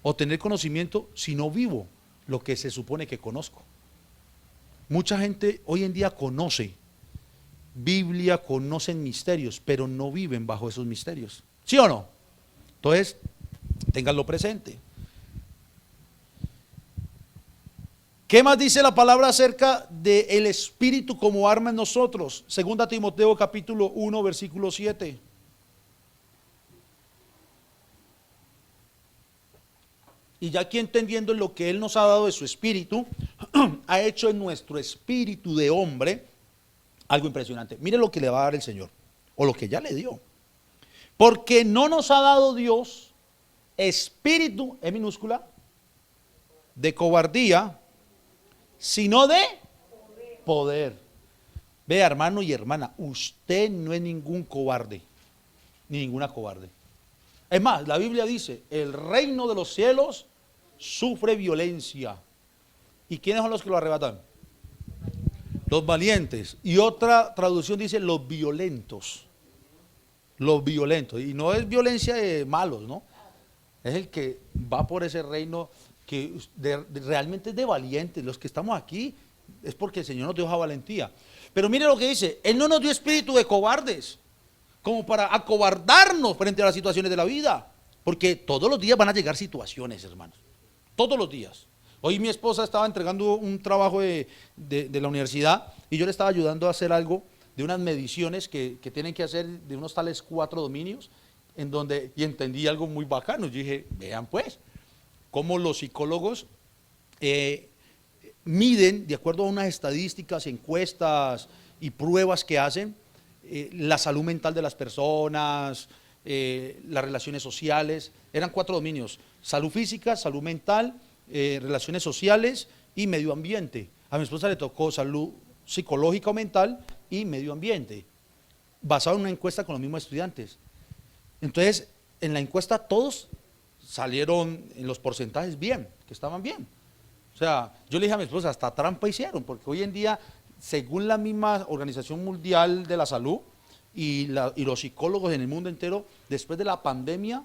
o tener conocimiento si no vivo lo que se supone que conozco. Mucha gente hoy en día conoce Biblia, conocen misterios, pero no viven bajo esos misterios. ¿Sí o no? Entonces, ténganlo presente. ¿Qué más dice la palabra acerca del Espíritu como arma en nosotros? Segunda Timoteo capítulo 1, versículo 7. Y ya aquí entendiendo lo que Él nos ha dado de su Espíritu, ha hecho en nuestro espíritu de hombre algo impresionante. Mire lo que le va a dar el Señor, o lo que ya le dio. Porque no nos ha dado Dios espíritu, en minúscula, de cobardía, sino de poder. Vea, hermano y hermana, usted no es ningún cobarde, ni ninguna cobarde. Es más, la Biblia dice, el reino de los cielos sufre violencia. ¿Y quiénes son los que lo arrebatan? Los valientes. Y otra traducción dice los violentos. Los violentos. Y no es violencia de malos, ¿no? Es el que va por ese reino que realmente es de valientes. Los que estamos aquí es porque el Señor nos dio esa valentía. Pero mire lo que dice, Él no nos dio espíritu de cobardes, como para acobardarnos frente a las situaciones de la vida. Porque todos los días van a llegar situaciones, hermanos. Todos los días. Hoy mi esposa estaba entregando un trabajo de la universidad y yo le estaba ayudando a hacer algo de unas mediciones que tienen que hacer de unos tales 4 dominios, y entendí algo muy bacano. Yo dije, vean pues, cómo los psicólogos miden, de acuerdo a unas estadísticas, encuestas y pruebas que hacen, la salud mental de las personas, las relaciones sociales. Eran 4 dominios: salud física, salud mental, relaciones sociales y medio ambiente. A mi esposa le tocó salud psicológica o mental y medio ambiente, basado en una encuesta con los mismos estudiantes. Entonces, en la encuesta todos salieron en los porcentajes bien, que estaban bien. O sea, yo le dije a mi esposa, hasta trampa hicieron, porque hoy en día, según la misma Organización Mundial de la Salud y los psicólogos en el mundo entero, después de la pandemia,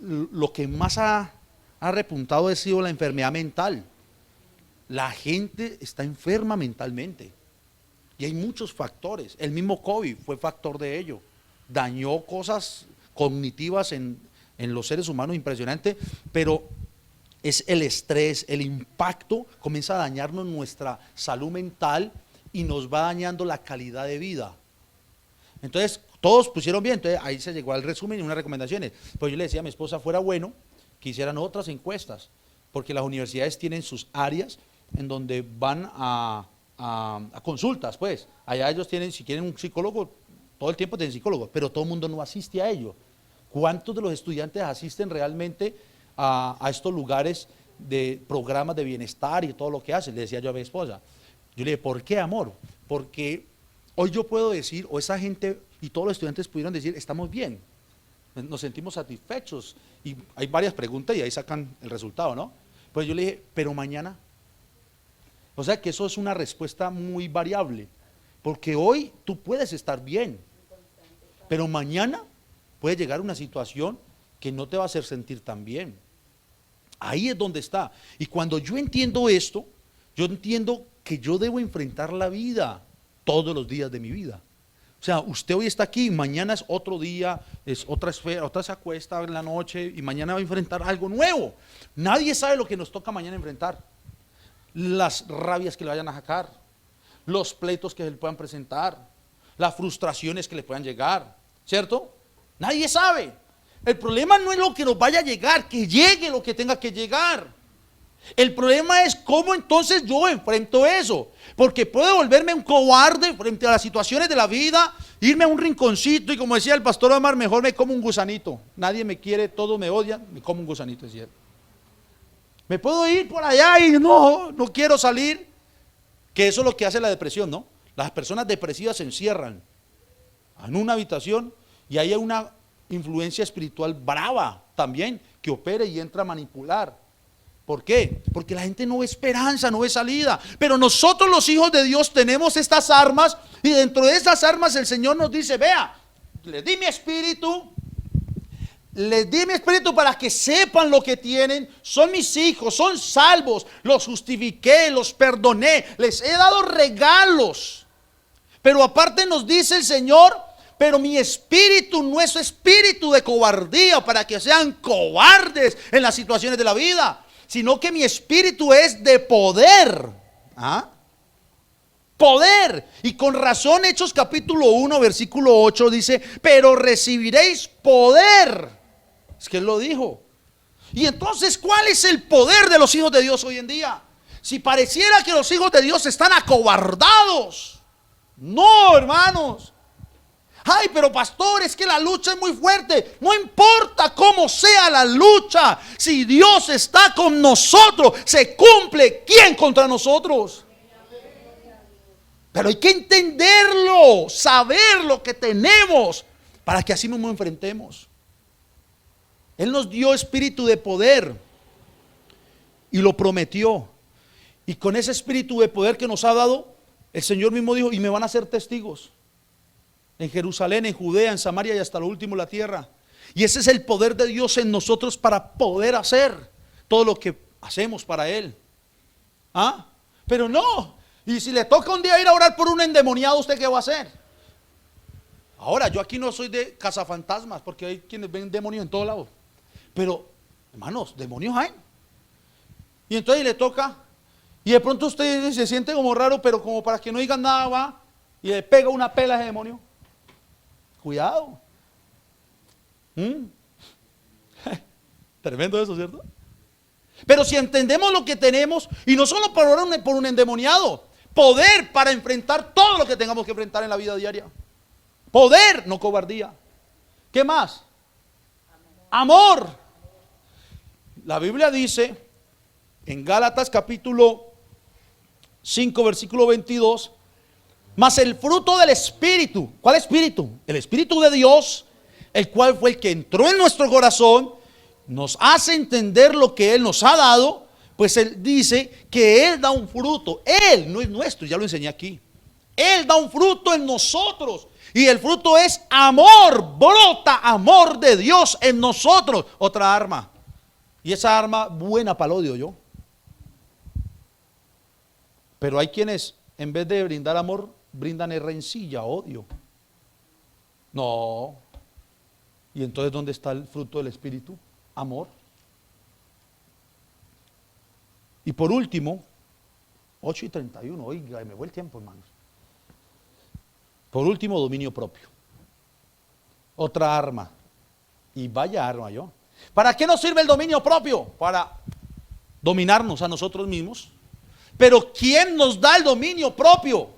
lo que más ha repuntado ha sido la enfermedad mental. La gente está enferma mentalmente y hay muchos factores. El mismo COVID fue factor de ello. Dañó cosas cognitivas en los seres humanos impresionante, pero es el estrés, el impacto comienza a dañarnos nuestra salud mental y nos va dañando la calidad de vida. Entonces todos pusieron bien, entonces ahí se llegó al resumen y unas recomendaciones. Pues yo le decía a mi esposa, fuera bueno que hicieran otras encuestas, porque las universidades tienen sus áreas en donde van a consultas, pues allá ellos tienen, si quieren un psicólogo, todo el tiempo tienen psicólogos, pero todo el mundo no asiste a ello. ¿Cuántos de los estudiantes asisten realmente a estos lugares de programas de bienestar y todo lo que hacen? Le decía yo a mi esposa. Yo le dije, ¿por qué, amor? Porque hoy yo puedo decir, o esa gente y todos los estudiantes pudieron decir, estamos bien, nos sentimos satisfechos, y hay varias preguntas y ahí sacan el resultado, ¿no? Pues yo le dije, pero mañana. O sea que eso es una respuesta muy variable, porque hoy tú puedes estar bien, pero mañana puede llegar una situación que no te va a hacer sentir tan bien. Ahí es donde está. Y cuando yo entiendo esto, yo entiendo que yo debo enfrentar la vida todos los días de mi vida. O sea, usted hoy está aquí, mañana es otro día, es otra esfera, otra se acuesta en la noche y mañana va a enfrentar algo nuevo. Nadie sabe lo que nos toca mañana enfrentar. Las rabias que le vayan a sacar, los pleitos que se le puedan presentar, las frustraciones que le puedan llegar, ¿cierto? Nadie sabe. El problema no es lo que nos vaya a llegar, que llegue lo que tenga que llegar. El problema es cómo entonces yo enfrento eso. Porque puedo volverme un cobarde frente a las situaciones de la vida, irme a un rinconcito y, como decía el pastor Omar, mejor me como un gusanito. Nadie me quiere, todos me odian, me como un gusanito, decía él. Me puedo ir por allá y no quiero salir. Que eso es lo que hace la depresión, ¿no? Las personas depresivas se encierran en una habitación y ahí hay una influencia espiritual brava también que opera y entra a manipular. ¿Por qué? Porque la gente no ve esperanza, no ve salida. Pero nosotros, los hijos de Dios, tenemos estas armas, y dentro de estas armas el Señor nos dice: vea, les di mi espíritu para que sepan lo que tienen. Son mis hijos, son salvos, los justifiqué, los perdoné, les he dado regalos. Pero aparte nos dice el Señor: pero mi espíritu no es espíritu de cobardía, para que sean cobardes en las situaciones de la vida, sino que mi espíritu es de poder. ¿Ah? Poder. Y con razón Hechos capítulo 1 versículo 8 dice: pero recibiréis poder. Es que él lo dijo. Y entonces, ¿cuál es el poder de los hijos de Dios hoy en día? Si pareciera que los hijos de Dios están acobardados. No, hermanos. Ay, pero pastor, es que la lucha es muy fuerte. No importa cómo sea la lucha, si Dios está con nosotros, se cumple. ¿Quién contra nosotros? Pero hay que entenderlo, saber lo que tenemos, para que así mismo enfrentemos. Él nos dio espíritu de poder y lo prometió. Y con ese espíritu de poder que nos ha dado, el Señor mismo dijo: y me van a ser testigos en Jerusalén, en Judea, en Samaria y hasta lo último de la tierra. Y ese es el poder de Dios en nosotros para poder hacer todo lo que hacemos para Él. ¿Ah? Pero no. Y si le toca un día ir a orar por un endemoniado, ¿usted qué va a hacer? Ahora, yo aquí no soy de cazafantasmas, porque hay quienes ven demonios en todos lados. Pero, hermanos, demonios hay. Y entonces le toca, y de pronto usted se siente como raro, pero como para que no digan nada, va y le pega una pela a ese demonio. Cuidado. Tremendo eso, ¿cierto? Pero si entendemos lo que tenemos, y no solo para orar por un endemoniado, poder para enfrentar todo lo que tengamos que enfrentar en la vida diaria. Poder, no cobardía. ¿Qué más? Amor. La Biblia dice en Gálatas capítulo 5 versículo 22: mas el fruto del Espíritu. ¿Cuál Espíritu? El Espíritu de Dios, el cual fue el que entró en nuestro corazón, nos hace entender lo que Él nos ha dado. Pues Él dice que Él da un fruto. Él no es nuestro, ya lo enseñé aquí. Él da un fruto en nosotros, y el fruto es amor. Brota amor de Dios en nosotros. Otra arma, y esa arma buena para el odio, yo. Pero hay quienes, en vez de brindar amor, brindan rencilla, odio. No. ¿Y entonces dónde está el fruto del Espíritu? Amor. Y por último, 8:31, oiga, me fue el tiempo, hermanos. Por último, dominio propio. Otra arma. Y vaya arma, yo. ¿Para qué nos sirve el dominio propio? Para dominarnos a nosotros mismos. Pero ¿quién nos da el dominio propio?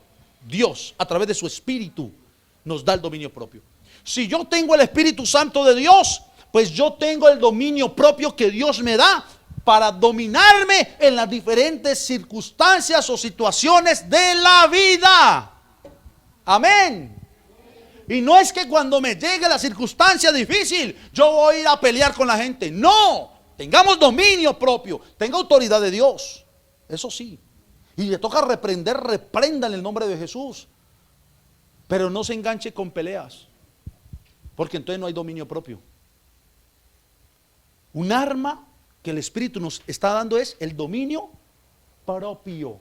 Dios, a través de su Espíritu, nos da el dominio propio. Si yo tengo el Espíritu Santo de Dios, pues yo tengo el dominio propio que Dios me da para dominarme en las diferentes circunstancias o situaciones de la vida. Amén. Y no es que cuando me llegue la circunstancia difícil, yo voy a ir a pelear con la gente. No, tengamos dominio propio, tenga autoridad de Dios. Eso sí. Y le toca reprender, reprenda en el nombre de Jesús. Pero no se enganche con peleas, porque entonces no hay dominio propio. Un arma que el Espíritu nos está dando es el dominio propio.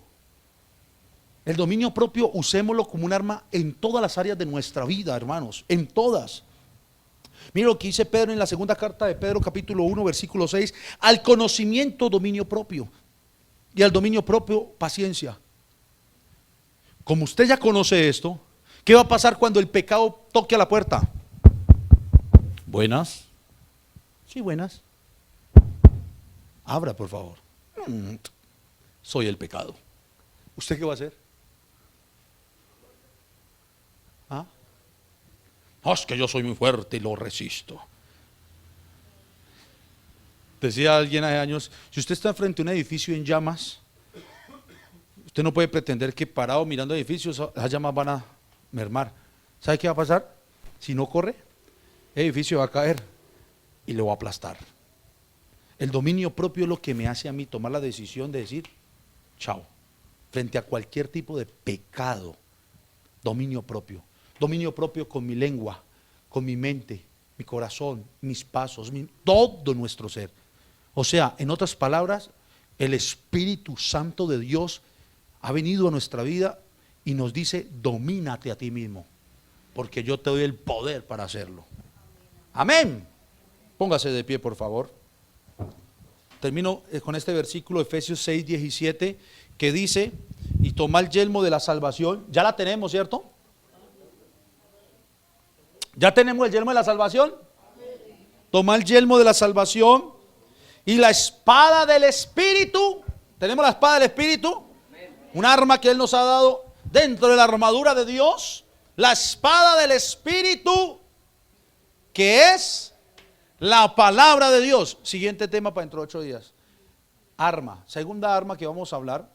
El dominio propio, usémoslo como un arma en todas las áreas de nuestra vida, hermanos, en todas. Mira lo que dice Pedro en la segunda carta de Pedro, capítulo 1, versículo 6. Al conocimiento, dominio propio. Y al dominio propio, paciencia. Como usted ya conoce esto, ¿qué va a pasar cuando el pecado toque a la puerta? Buenas. Sí, buenas. Abra, por favor. Soy el pecado. ¿Usted qué va a hacer? ¿Ah? No, es que yo soy muy fuerte y lo resisto. Decía alguien hace años, si usted está frente a un edificio en llamas, usted no puede pretender que parado mirando edificios, las llamas van a mermar. ¿Sabe qué va a pasar? Si no corre, el edificio va a caer y lo va a aplastar. El dominio propio es lo que me hace a mí tomar la decisión de decir, chao, frente a cualquier tipo de pecado. Dominio propio. Dominio propio con mi lengua, con mi mente, mi corazón, mis pasos, todo nuestro ser. O sea, en otras palabras, el Espíritu Santo de Dios ha venido a nuestra vida y nos dice, domínate a ti mismo, porque yo te doy el poder para hacerlo. Amén. Póngase de pie, por favor. Termino con este versículo, Efesios 6:17, que dice, y toma el yelmo de la salvación. Ya la tenemos, ¿cierto? ¿Ya tenemos el yelmo de la salvación? Toma el yelmo de la salvación y la espada del Espíritu. ¿Tenemos la espada del Espíritu? Un arma que Él nos ha dado dentro de la armadura de Dios. La espada del Espíritu, que es la palabra de Dios. Siguiente tema para dentro de 8 días. Arma. Segunda arma que vamos a hablar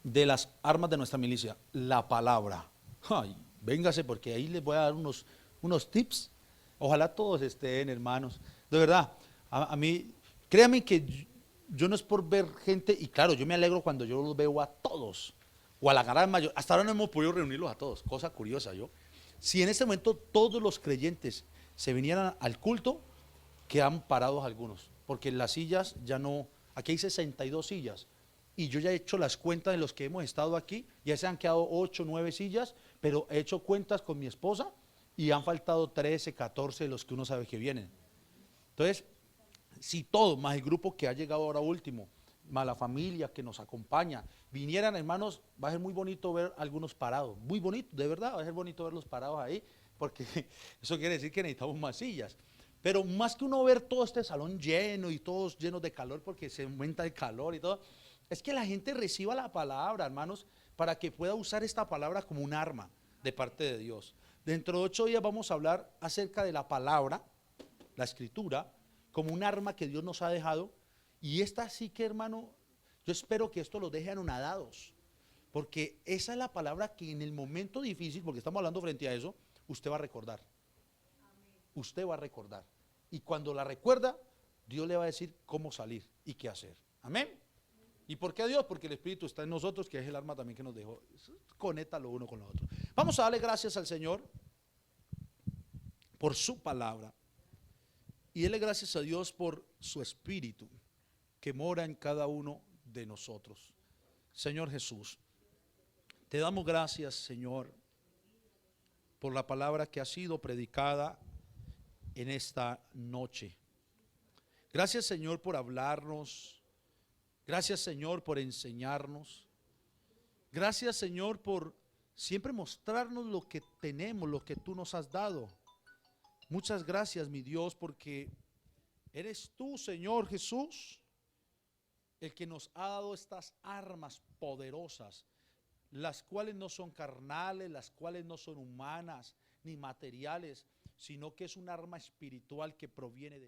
de las armas de nuestra milicia. La palabra. Ay, véngase porque ahí les voy a dar unos tips. Ojalá todos estén, hermanos. De verdad, a mí, créanme que yo no es por ver gente, y claro, yo me alegro cuando yo los veo a todos, o a la gran mayoría. Hasta ahora no hemos podido reunirlos a todos, cosa curiosa. Si en este momento todos los creyentes se vinieran al culto, quedan parados algunos, porque las sillas ya no, aquí hay 62 sillas, y yo ya he hecho las cuentas de los que hemos estado aquí, ya se han quedado 8, 9 sillas, pero he hecho cuentas con mi esposa, y han faltado 13, 14 de los que uno sabe que vienen. Entonces, si todos, más el grupo que ha llegado ahora último, más la familia que nos acompaña, vinieran, hermanos, va a ser muy bonito ver algunos parados, muy bonito, de verdad, va a ser bonito verlos parados ahí, porque eso quiere decir que necesitamos más sillas. Pero más que uno ver todo este salón lleno y todos llenos de calor porque se aumenta el calor y todo, es que la gente reciba la palabra, hermanos, para que pueda usar esta palabra como un arma de parte de Dios. Dentro de 8 días vamos a hablar acerca de la palabra, la escritura, como un arma que Dios nos ha dejado. Y esta sí que, hermano, yo espero que esto los deje anonadados, porque esa es la palabra que en el momento difícil, porque estamos hablando frente a eso, usted va a recordar. Usted va a recordar. Y cuando la recuerda, Dios le va a decir cómo salir y qué hacer. Amén. ¿Y por qué Dios? Porque el Espíritu está en nosotros, que es el arma también que nos dejó. Conecta lo uno con lo otro. Vamos a darle gracias al Señor por su palabra. Y dele gracias a Dios por su Espíritu que mora en cada uno de nosotros. Señor Jesús, te damos gracias, Señor, por la palabra que ha sido predicada en esta noche. Gracias, Señor, por hablarnos. Gracias, Señor, por enseñarnos. Gracias, Señor, por siempre mostrarnos lo que tenemos, lo que tú nos has dado. Muchas gracias, mi Dios, porque eres tú, Señor Jesús, el que nos ha dado estas armas poderosas, las cuales no son carnales, las cuales no son humanas ni materiales, sino que es un arma espiritual que proviene de ti.